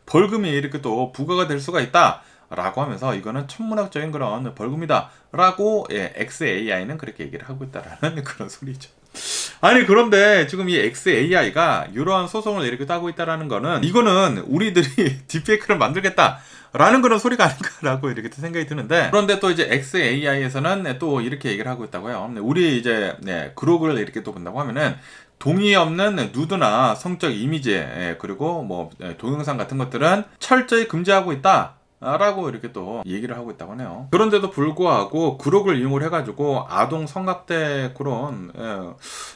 벌금이 이렇게 또 부과가 될 수가 있다 라고 하면서 이거는 천문학적인 그런 벌금이다 라고 XAI는 그렇게 얘기를 하고 있다라는 그런 소리죠. 아니 그런데 지금 이 XAI가 이러한 소송을 이렇게 하고 있다라는 거는 이거는 우리들이 딥페이크를 만들겠다 라는 그런 소리가 아닌가라고 이렇게 생각이 드는데, 그런데 또 이제 XAI에서는 또 이렇게 얘기를 하고 있다고 해요. 우리 이제 그룹을 이렇게 또 본다고 하면은 동의 없는 누드나 성적 이미지 그리고 뭐 동영상 같은 것들은 철저히 금지하고 있다 라고 이렇게 또 얘기를 하고 있다고 하네요. 그런데도 불구하고 그룹을 이용을 해가지고 아동 성학대 그런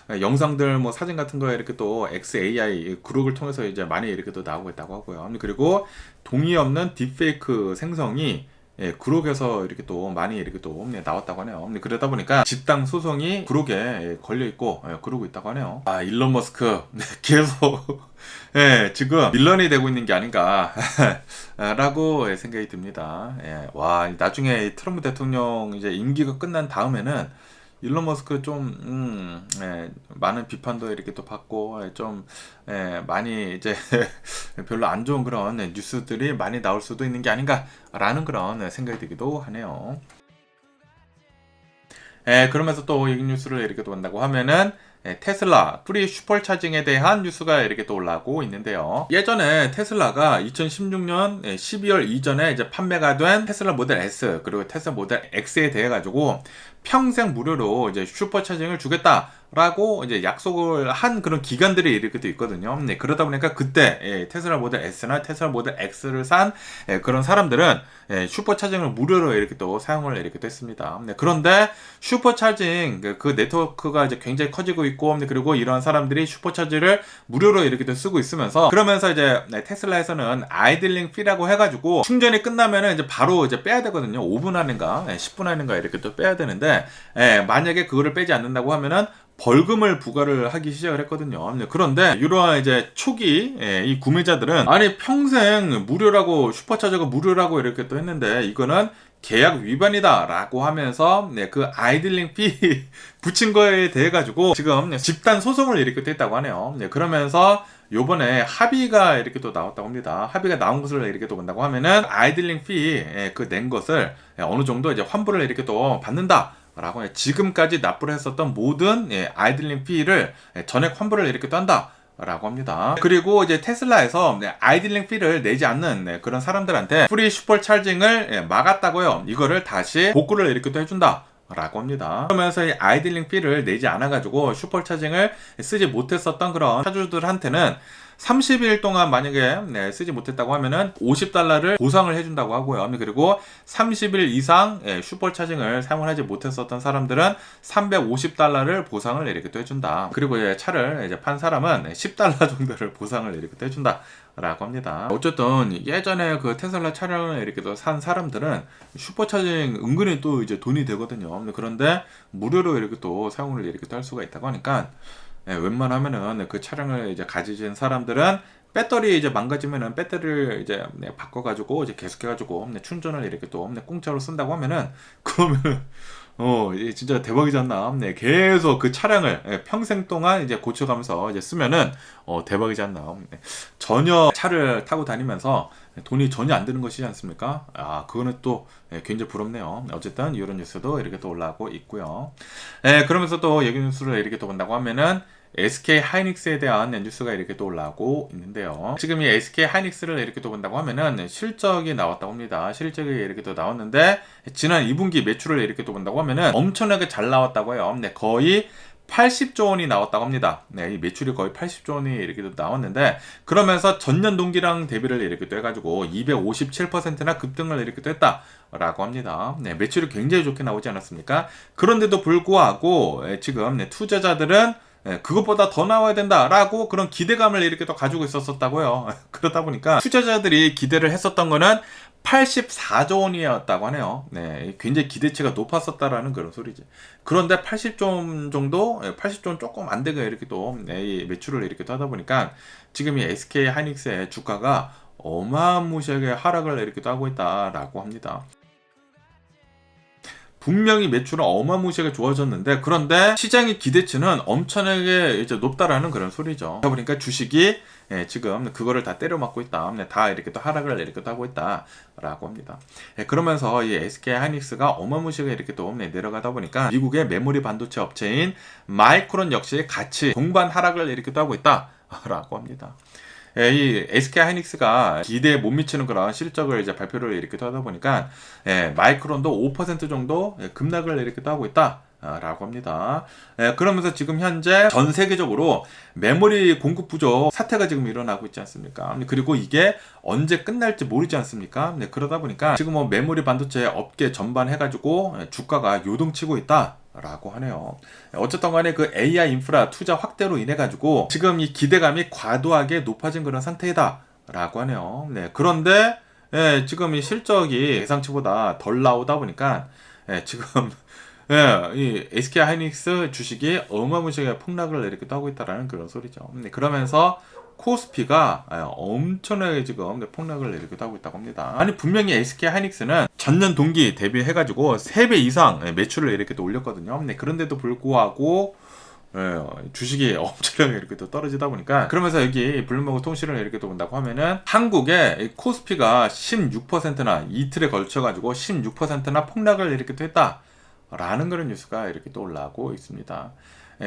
영상들 뭐 사진 같은 거에 이렇게 또 XAI 그룹을 통해서 이제 많이 이렇게 또 나오고 있다고 하고요. 그리고 동의 없는 딥페이크 생성이 그룹에서 이렇게 또 많이 이렇게 또 나왔다고 하네요. 그러다 보니까 집단 소송이 그룹에 걸려 있고 그러고 있다고 하네요. 아, 일론 머스크 계속 지금 밀런이 되고 있는 게 아닌가 라고 생각이 듭니다. 와, 나중에 트럼프 대통령 이제 임기가 끝난 다음에는 일론 머스크 좀 많은 비판도 이렇게 또 받고 좀 많이 이제 별로 안 좋은 그런 뉴스들이 많이 나올 수도 있는 게 아닌가라는 그런 생각이 들기도 하네요. 그러면서 또 이 뉴스를 이렇게 또 본다고 하면은 테슬라 프리 슈퍼차징에 대한 뉴스가 이렇게 또 올라오고 있는데요. 예전에 테슬라가 2016년 12월 이전에 이제 판매가 된 테슬라 모델 S 그리고 테슬라 모델 X에 대해 가지고 평생 무료로 이제 슈퍼차징을 주겠다라고 이제 약속을 한 그런 기간들이 이렇게 또 있거든요. 그러다 보니까 그때 테슬라 모델 S나 테슬라 모델 X를 산 그런 사람들은 슈퍼차징을 무료로 이렇게 또 사용을 이렇게 또 했습니다. 그런데 슈퍼차징 그 네트워크가 이제 굉장히 커지고 있고 그리고 이런 사람들이 슈퍼차징을 무료로 이렇게 또 쓰고 있으면서 그러면서 이제 테슬라에서는 아이들링 피라고 해가지고 충전이 끝나면은 이제 바로 이제 빼야 되거든요. 5분 안인가 10분 안인가 이렇게 또 빼야 되는데 했는데 만약에 그거를 빼지 않는다고 하면은 벌금을 부과를 하기 시작을 했거든요. 그런데 이러한 이제 초기 이 구매자들은 아니 평생 무료라고 슈퍼차저가 무료라고 이렇게 또 했는데 이거는 계약 위반이다 라고 하면서 그 아이들링 피 붙인 거에 대해 가지고 지금 집단 소송을 이렇게 또 했다고 하네요. 그러면서 요번에 합의가 이렇게 또 나왔다고 합니다. 합의가 나온 것을 이렇게 또 본다고 하면은 아이들링 피 그 낸 것을 어느 정도 이제 환불을 이렇게 또 받는다 라고 지금까지 납부를 했었던 모든 아이들링 피를 전액 환불을 이렇게 또 한다 라고 합니다. 그리고 이제 테슬라에서 아이들링 피를 내지 않는 그런 사람들한테 프리 슈퍼 찰징을 막았다고요. 이거를 다시 복구를 이렇게 또 해준다 라고 합니다. 그러면서 이 아이들링 피를 내지 않아 가지고 슈퍼 차징을 쓰지 못했었던 그런 차주들한테는 30일 동안 만약에 쓰지 못했다고 하면은 $50를 보상을 해준다고 하고요. 그리고 30일 이상 슈퍼 차징을 사용을 하지 못했었던 사람들은 $350를 보상을 이렇게 또 해준다. 그리고 차를 이제 판 사람은 $10 정도를 보상을 이렇게 또 해준다. 라고 합니다. 어쨌든 예전에 그 테슬라 차량을 이렇게 또 산 사람들은 슈퍼차징 은근히 또 이제 돈이 되거든요. 그런데 무료로 이렇게 또 사용을 이렇게 또 할 수가 있다고 하니까 웬만하면은 그 차량을 이제 가지신 사람들은 배터리 이제 망가지면은 배터리를 이제 바꿔가지고 이제 계속해가지고 충전을 이렇게 또 공짜로 쓴다고 하면은 그러면 진짜 대박이지 않나. 계속 그 차량을 평생 동안 이제 고쳐가면서 이제 쓰면은 대박이지 않나. 전혀 차를 타고 다니면서 돈이 전혀 안 드는 것이지 않습니까? 그거는 또 굉장히 부럽네요. 어쨌든 이런 뉴스도 이렇게 또 올라오고 있고요. 그러면서 또 얘기 뉴스를 이렇게 또 본다고 하면은 SK 하이닉스에 대한 뉴스가 이렇게 또 올라오고 있는데요. 지금 이 SK 하이닉스를 이렇게 또 본다고 하면은 실적이 나왔다고 합니다. 실적이 이렇게 또 나왔는데 지난 2분기 매출을 이렇게 또 본다고 하면은 엄청나게 잘 나왔다고 해요. 거의 80조 원이 나왔다고 합니다. 이 매출이 거의 80조 원이 이렇게 또 나왔는데 그러면서 전년 동기랑 대비를 이렇게 또 해가지고 257%나 급등을 이렇게 또 했다라고 합니다. 매출이 굉장히 좋게 나오지 않았습니까? 그런데도 불구하고 지금 투자자들은 그것보다 더 나와야 된다라고 그런 기대감을 이렇게 또 가지고 있었다고요. 그러다 보니까 투자자들이 기대를 했었던 거는 84조 원이었다고 하네요. 굉장히 기대치가 높았었다라는 그런 소리지. 그런데 80조 원 정도, 80조 원 조금 안 되게 이렇게 또 매출을 이렇게 또 하다 보니까 지금 이 SK 하이닉스의 주가가 어마무시하게 하락을 이렇게 또 하고 있다라고 합니다. 분명히 매출은 어마무시하게 좋아졌는데 그런데 시장의 기대치는 엄청나게 이제 높다라는 그런 소리죠. 그러다 보니까 주식이 지금 그거를 다 때려맞고 있다. 다 이렇게 또 하락을 이렇게 또 하고 있다라고 합니다. 그러면서 이 SK 하이닉스가 어마무시하게 이렇게 또 내려가다 보니까 미국의 메모리 반도체 업체인 마이크론 역시 같이 동반 하락을 이렇게 또 하고 있다라고 합니다. 이 SK 하이닉스가 기대에 못 미치는 그런 실적을 이제 발표를 이렇게 하다 보니까 마이크론도 5% 정도 급락을 이렇게 하고 있다. 라고 합니다. 그러면서 지금 현재 전 세계적으로 메모리 공급 부족 사태가 지금 일어나고 있지 않습니까? 그리고 이게 언제 끝날지 모르지 않습니까? 그러다 보니까 지금 뭐 메모리 반도체 업계 전반 해가지고 주가가 요동치고 있다. 라고 하네요. 어쨌든 간에 그 AI 인프라 투자 확대로 인해 가지고 지금 이 기대감이 과도하게 높아진 그런 상태이다 라고 하네요. 그런데 지금 이 실적이 예상치보다 덜 나오다 보니까 지금 이 SK 하이닉스 주식이 어마무시하게 폭락을 이렇게 하고 있다라는 그런 소리죠. 그러면서 코스피가 엄청나게 지금 폭락을 이렇게 하고 있다고 합니다. 아니 분명히 SK 하이닉스는 전년 동기 대비해가지고 3배 이상 매출을 이렇게 또 올렸거든요. 그런데도 불구하고 주식이 엄청나게 이렇게 또 떨어지다 보니까 그러면서 여기 블룸버그 통신을 이렇게 또 본다고 하면은 한국의 코스피가 16%나 이틀에 걸쳐가지고 16%나 폭락을 이렇게 또 했다라는 그런 뉴스가 이렇게 또 올라오고 있습니다.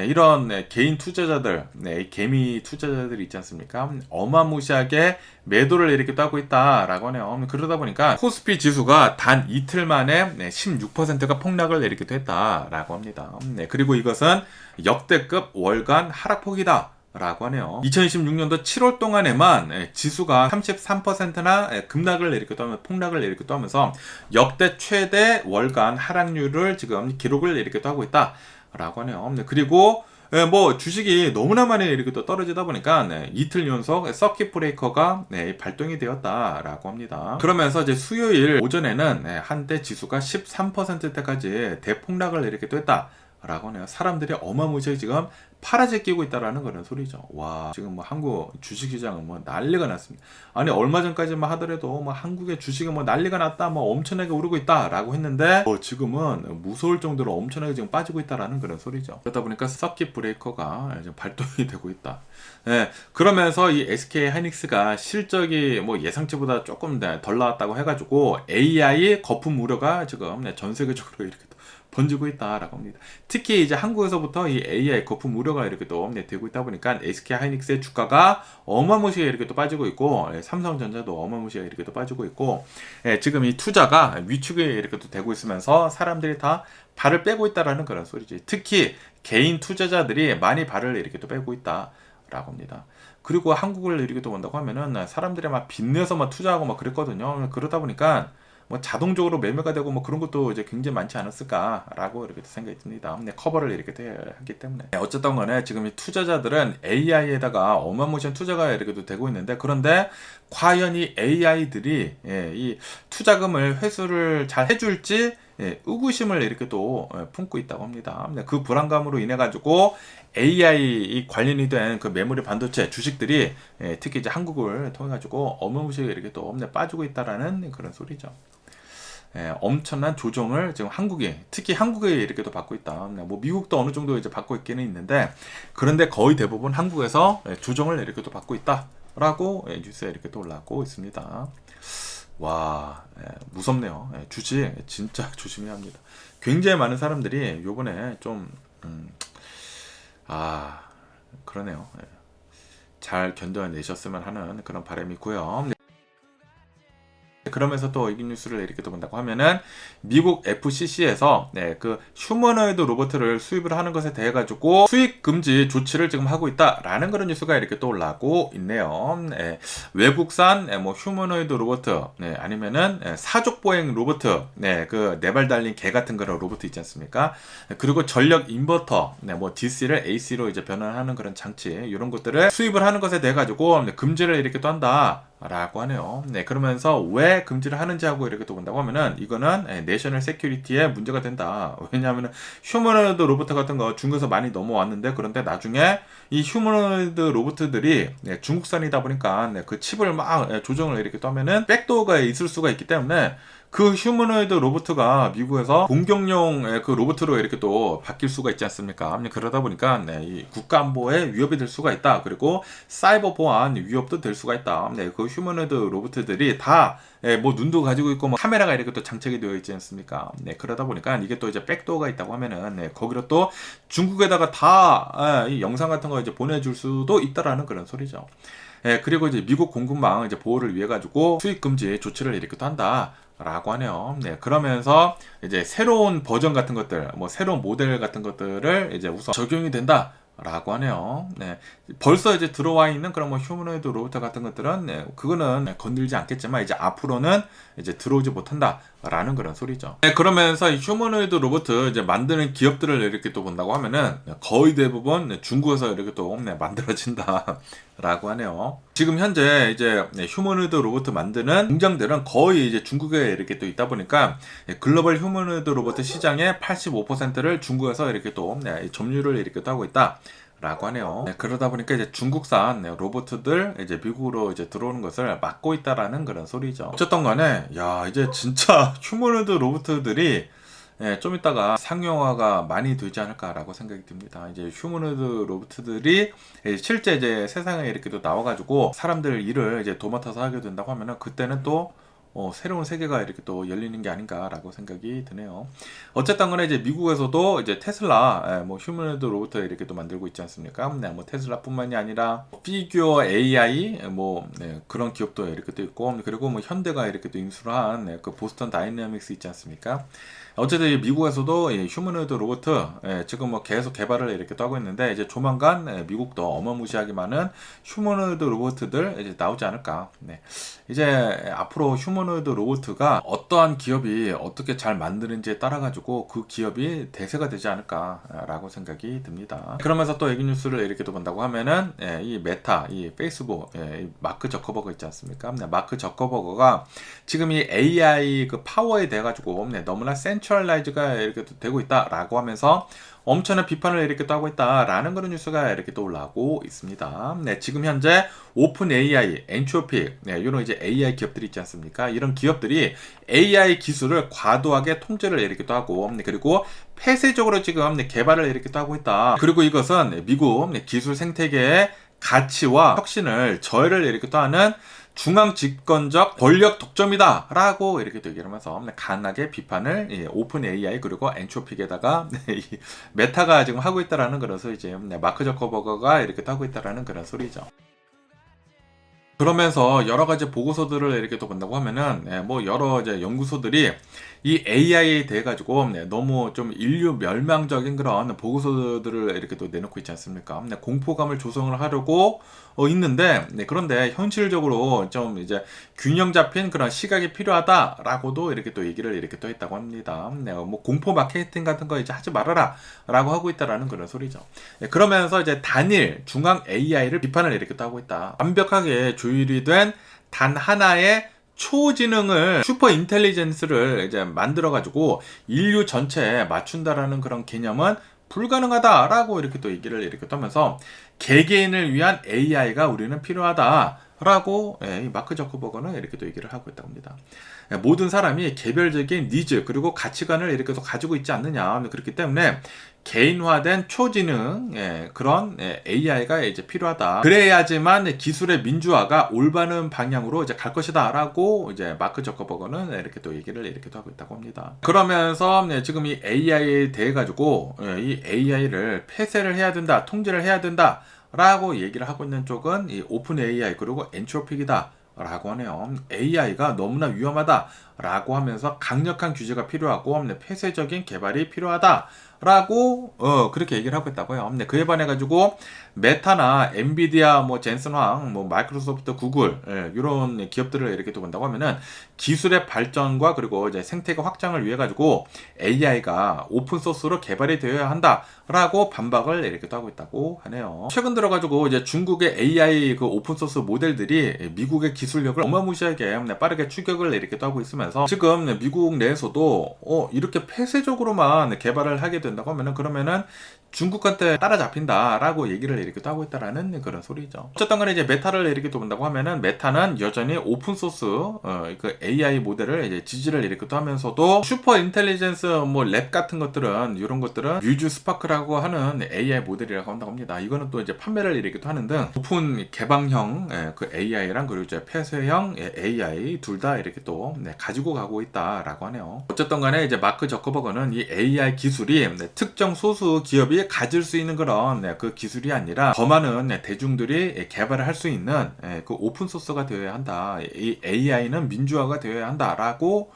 이런 개인 투자자들, 개미 투자자들이 있지 않습니까? 어마무시하게 매도를 이렇게 하고 있다라고 하네요. 그러다 보니까 코스피 지수가 단 이틀 만에 16%가 폭락을 이렇게 했다라고 합니다. 그리고 이것은 역대급 월간 하락폭이다. 라고 하네요. 2026년도 7월 동안에만 지수가 33%나 급락을 이렇게 하면서 폭락을 이렇게 하면서 역대 최대 월간 하락률을 지금 기록을 이렇게 하고 있다. 라고 하네요. 그리고 뭐 주식이 너무나 많이 이렇게 또 떨어지다 보니까 이틀 연속 서킷 브레이커가 발동이 되었다라고 합니다. 그러면서 이제 수요일 오전에는 한때 지수가 13%대까지 대폭락을 이렇게 또 했다. 라고 하네요. 사람들이 어마무시하게 지금 파라지 끼고 있다라는 그런 소리죠. 와, 지금 뭐 한국 주식시장은 뭐 난리가 났습니다. 아니, 얼마 전까지만 하더라도 뭐 한국의 주식이 뭐 난리가 났다, 뭐 엄청나게 오르고 있다라고 했는데, 지금은 무서울 정도로 엄청나게 지금 빠지고 있다라는 그런 소리죠. 그러다 보니까 서킷 브레이커가 지금 발동이 되고 있다. 그러면서 이 SK 하이닉스가 실적이 뭐 예상치보다 조금 덜 나왔다고 해가지고 AI 거품 우려가 지금 전 세계적으로 이렇게 번지고 있다라고 합니다. 특히 이제 한국에서부터 이 AI 거품 우려가 이렇게 또 되고 있다 보니까 SK 하이닉스의 주가가 어마무시하게 이렇게 또 빠지고 있고, 삼성전자도 어마무시하게 이렇게 또 빠지고 있고, 지금 이 투자가 위축이 이렇게 또 되고 있으면서 사람들이 다 발을 빼고 있다라는 그런 소리지. 특히 개인 투자자들이 많이 발을 이렇게 또 빼고 있다라고 합니다. 그리고 한국을 이렇게 또 본다고 하면은 사람들이 막 빚내서 막 투자하고 막 그랬거든요. 그러다 보니까 뭐 자동적으로 매매가 되고 뭐 그런 것도 이제 굉장히 많지 않았을까라고 이렇게 생각이 듭니다. 커버를 이렇게 하기 때문에. 어쨌든 간에 지금 이 투자자들은 AI에다가 어마무시한 투자가 이렇게 또 되고 있는데, 그런데 과연 이 AI들이 이 투자금을 회수를 잘 해줄지 의구심을 이렇게 또 품고 있다고 합니다. 그 불안감으로 인해 가지고 AI 관련이 된 그 메모리 반도체 주식들이 특히 이제 한국을 통해 가지고 어마무시하게 이렇게 또 빠지고 있다라는 그런 소리죠. 엄청난 조정을 지금 특히 한국에 이렇게 또 받고 있다. 뭐 미국도 어느 정도 이제 받고 있기는 있는데, 그런데 거의 대부분 한국에서 조정을 이렇게 또 받고 있다라고 뉴스에 이렇게 또 올라오고 있습니다. 와, 무섭네요. 주식 진짜 조심해야 합니다. 굉장히 많은 사람들이 요번에 좀 그러네요. 잘 견뎌내셨으면 하는 그런 바람이 있고요. 그러면서 또 이 뉴스를 이렇게 또 본다고 하면은 미국 FCC에서 그 휴머노이드 로봇을 수입을 하는 것에 대해 가지고 수입 금지 조치를 지금 하고 있다라는 그런 뉴스가 이렇게 또 올라오고 있네요. 외국산 뭐 휴머노이드 로봇, 아니면은 사족 보행 로봇, 그 네 발 달린 개 같은 그런 로봇 있지 않습니까? 그리고 전력 인버터, 뭐 DC를 AC로 이제 변환하는 그런 장치, 이런 것들을 수입을 하는 것에 대해 가지고 금지를 이렇게 또 한다. 라고 하네요. 그러면서 왜 금지를 하는지 하고 이렇게 또 본다고 하면은 이거는 내셔널 세큐리티에 문제가 된다. 왜냐하면은 휴머노이드 로봇 같은 거 중국에서 많이 넘어왔는데, 그런데 나중에 이 휴머노이드 로봇들이 중국산이다 보니까 그 칩을 막 조정을 이렇게 또 하면은 백도어가 있을 수가 있기 때문에 그 휴머노이드 로봇가 미국에서 공격용 그 로봇으로 이렇게 또 바뀔 수가 있지 않습니까? 그러다 보니까 이 국가 안보에 위협이 될 수가 있다. 그리고 사이버 보안 위협도 될 수가 있다. 그 휴머노이드 로봇들이 다 뭐 눈도 가지고 있고 뭐 카메라가 이렇게 또 장착이 되어 있지 않습니까? 그러다 보니까 이게 또 이제 백도어가 있다고 하면은 거기로 또 중국에다가 다 이 영상 같은 거 이제 보내줄 수도 있다라는 그런 소리죠. 그리고 이제 미국 공급망 이제 보호를 위해 가지고 수입 금지 조치를 이렇게 또 한다라고 하네요. 그러면서 이제 새로운 버전 같은 것들, 뭐 새로운 모델 같은 것들을 이제 우선 적용이 된다. 라고 하네요. 벌써 이제 들어와 있는 그런 뭐 휴머노이드 로봇 같은 것들은 그거는 건들지 않겠지만 이제 앞으로는 이제 들어오지 못한다라는 그런 소리죠. 그러면서 이 휴머노이드 로봇 이제 만드는 기업들을 이렇게 또 본다고 하면은 거의 대부분 중국에서 이렇게 또 만들어진다라고 하네요. 지금 현재 이제 휴머노이드 로봇 만드는 공장들은 거의 이제 중국에 이렇게 또 있다 보니까 글로벌 휴머노이드 로봇 시장의 85%를 중국에서 이렇게 또 점유를 이렇게 또 하고 있다. 라고 하네요. 그러다 보니까 이제 중국산 로봇들 이제 미국으로 이제 들어오는 것을 막고 있다라는 그런 소리죠. 어쨌든 간에 이제 진짜 휴머노이드 로봇들이 좀 이따가 상용화가 많이 되지 않을까라고 생각이 듭니다. 이제 휴머노이드 로봇들이 실제 이제 세상에 이렇게 또 나와가지고 사람들 일을 이제 도맡아서 하게 된다고 하면은 그때는 또 새로운 세계가 이렇게 또 열리는 게 아닌가라고 생각이 드네요. 어쨌든 간에 이제 미국에서도 이제 테슬라, 뭐 휴머노이드 로봇 이렇게 또 만들고 있지 않습니까? 뭐 테슬라뿐만이 아니라 피규어 AI, 뭐 그런 기업도 이렇게 또 있고, 그리고 뭐 현대가 이렇게 또 인수를 한 그 보스턴 다이내믹스 있지 않습니까? 어쨌든 미국에서도 휴머노이드 로봇 지금 뭐 계속 개발을 이렇게 또 하고 있는데, 이제 조만간 미국도 어마무시하게 많은 휴머노이드 로봇들 이제 나오지 않을까. 이제 앞으로 휴머노이드 휴머노이드 로봇가 어떠한 기업이 어떻게 잘 만드는지에 따라 가지고 그 기업이 대세가 되지 않을까라고 생각이 듭니다. 그러면서 또 애기 뉴스를 이렇게 또 본다고 하면은 이 메타, 이 페이스북, 이 마크 저커버거 있지 않습니까? 마크 저커버거가 지금 이 AI 그 파워에 대해 가지고 너무나 센트럴라이즈가 이렇게 또 되고 있다라고 하면서 엄청난 비판을 이렇게 또 하고 있다라는 그런 뉴스가 이렇게 또 올라오고 있습니다. 지금 현재 오픈 AI, 엔트로픽, 이런 이제 AI 기업들이 있지 않습니까? 이런 기업들이 AI 기술을 과도하게 통제를 이렇게 또 하고, 그리고 폐쇄적으로 지금 개발을 이렇게 또 하고 있다. 그리고 이것은 미국 기술 생태계의 가치와 혁신을 저해를 이렇게 또 하는 중앙 집권적 권력 독점이다 라고 이렇게 또 얘기를 하면서 강하게 비판을 오픈 AI 그리고 엔트로픽에다가 메타가 지금 하고 있다라는 그런 소리죠. 마크 저커버거가 이렇게 또 하고 있다라는 그런 소리죠. 그러면서 여러 가지 보고서들을 이렇게 또 본다고 하면은 뭐 여러 이제 연구소들이 이 AI에 대해 가지고 너무 좀 인류 멸망적인 그런 보고서들을 이렇게 또 내놓고 있지 않습니까? 공포감을 조성을 하려고 있는데 그런데 현실적으로 좀 이제 균형 잡힌 그런 시각이 필요하다라고도 이렇게 또 얘기를 이렇게 또 했다고 합니다. 뭐 공포 마케팅 같은 거 이제 하지 말아라라고 하고 있다라는 그런 소리죠. 그러면서 이제 단일 중앙 AI를 비판을 이렇게 또 하고 있다. 완벽하게 조율이 된 단 하나의 초지능을 슈퍼 인텔리전스를 이제 만들어 가지고 인류 전체에 맞춘다라는 그런 개념은 불가능하다라고 이렇게 또 얘기를 이렇게 하면서 개개인을 위한 AI가 우리는 필요하다라고 이 마크 저커버거는 이렇게 또 얘기를 하고 있다고 합니다. 모든 사람이 개별적인 니즈 그리고 가치관을 이렇게 또 가지고 있지 않느냐. 그렇기 때문에 개인화된 초지능 그런 AI가 이제 필요하다. 그래야지만 기술의 민주화가 올바른 방향으로 이제 갈 것이다라고 이제 마크 저커버거는 이렇게 또 얘기를 이렇게 또 하고 있다고 합니다. 그러면서 지금 이 AI에 대해 가지고 이 AI를 폐쇄를 해야 된다, 통제를 해야 된다라고 얘기를 하고 있는 쪽은 이 오픈 AI 그리고 엔트로픽이다. 라고 하네요. AI가 너무나 위험하다라고 하면서 강력한 규제가 필요하고 폐쇄적인 개발이 필요하다라고 그렇게 얘기를 하고 있다고요. 그에 반해 가지고 메타나 엔비디아, 뭐 젠슨황, 뭐 마이크로소프트, 구글 이런 기업들을 이렇게 또 본다고 하면은 기술의 발전과 그리고 이제 생태계 확장을 위해 가지고 AI가 오픈 소스로 개발이 되어야 한다라고 반박을 이렇게 또 하고 있다고 하네요. 최근 들어 가지고 이제 중국의 AI 그 오픈 소스 모델들이 미국의 기술력을 어마무시하게 빠르게 추격을 이렇게 또 하고 있으면서 지금 미국 내에서도 이렇게 폐쇄적으로만 개발을 하게 된다고 하면은 그러면은 중국한테 따라잡힌다라고 얘기를 이렇게 또 하고 있다라는 그런 소리죠. 어쨌든 간에 이제 메타를 이렇게 또 본다고 하면은 메타는 여전히 오픈소스 그 AI 모델을 이제 지지를 이렇게 또 하면서도 슈퍼 인텔리전스 뭐 랩 같은 것들은 이런 것들은 뮤즈 스파크라고 하는 AI 모델이라고 한다고 합니다. 이거는 또 이제 판매를 이렇게 또 하는 등 오픈 개방형 그 AI랑 그리고 이제 폐쇄형 AI 둘 다 이렇게 또 가지고 가고 있다라고 하네요. 어쨌든 간에 이제 마크 저커버거는 이 AI 기술이 특정 소수 기업이 가질 수 있는 그런 그 기술이 아니라 더 많은 대중들이 개발을 할 수 있는 그 오픈 소스가 되어야 한다. 이 AI는 민주화가 되어야 한다라고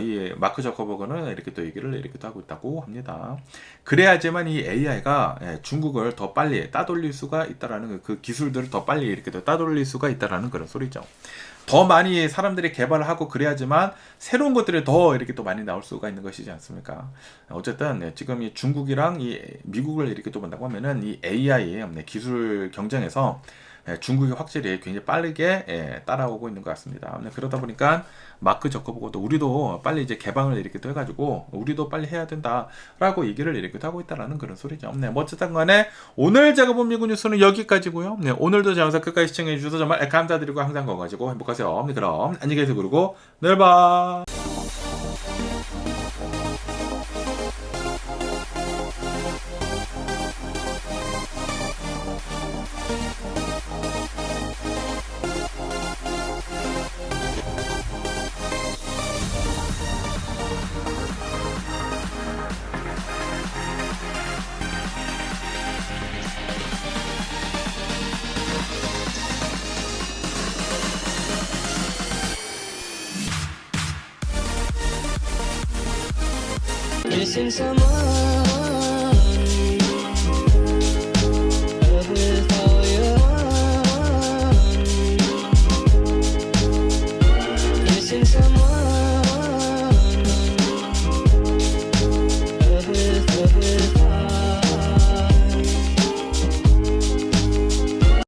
이 마크 저커버거는 이렇게 또 얘기를 이렇게 또 하고 있다고 합니다. 그래야지만 이 AI가 중국을 더 빨리 따돌릴 수가 있다라는 그 기술들을 더 빨리 이렇게 또 따돌릴 수가 있다라는 그런 소리죠. 더 많이 사람들이 개발을 하고 그래야지만 새로운 것들이 더 이렇게 또 많이 나올 수가 있는 것이지 않습니까? 어쨌든 지금 이 중국이랑 이 미국을 이렇게 또 본다고 하면은 이 AI 기술 경쟁에서 중국이 확실히 굉장히 빠르게 따라오고 있는 것 같습니다. 그러다 보니까 마크 저커버거도 우리도 빨리 이제 개방을 이렇게 또 해가지고 우리도 빨리 해야 된다라고 얘기를 이렇게 하고 있다라는 그런 소리죠. 뭐 어쨌든 간에 오늘 제가 본 미국 뉴스는 여기까지고요. 오늘도 제 영상 끝까지 시청해 주셔서 정말 감사드리고 항상 건강하시고 행복하세요. 그럼 안녕히 계세요. 그리고 내일 봐. Missing someone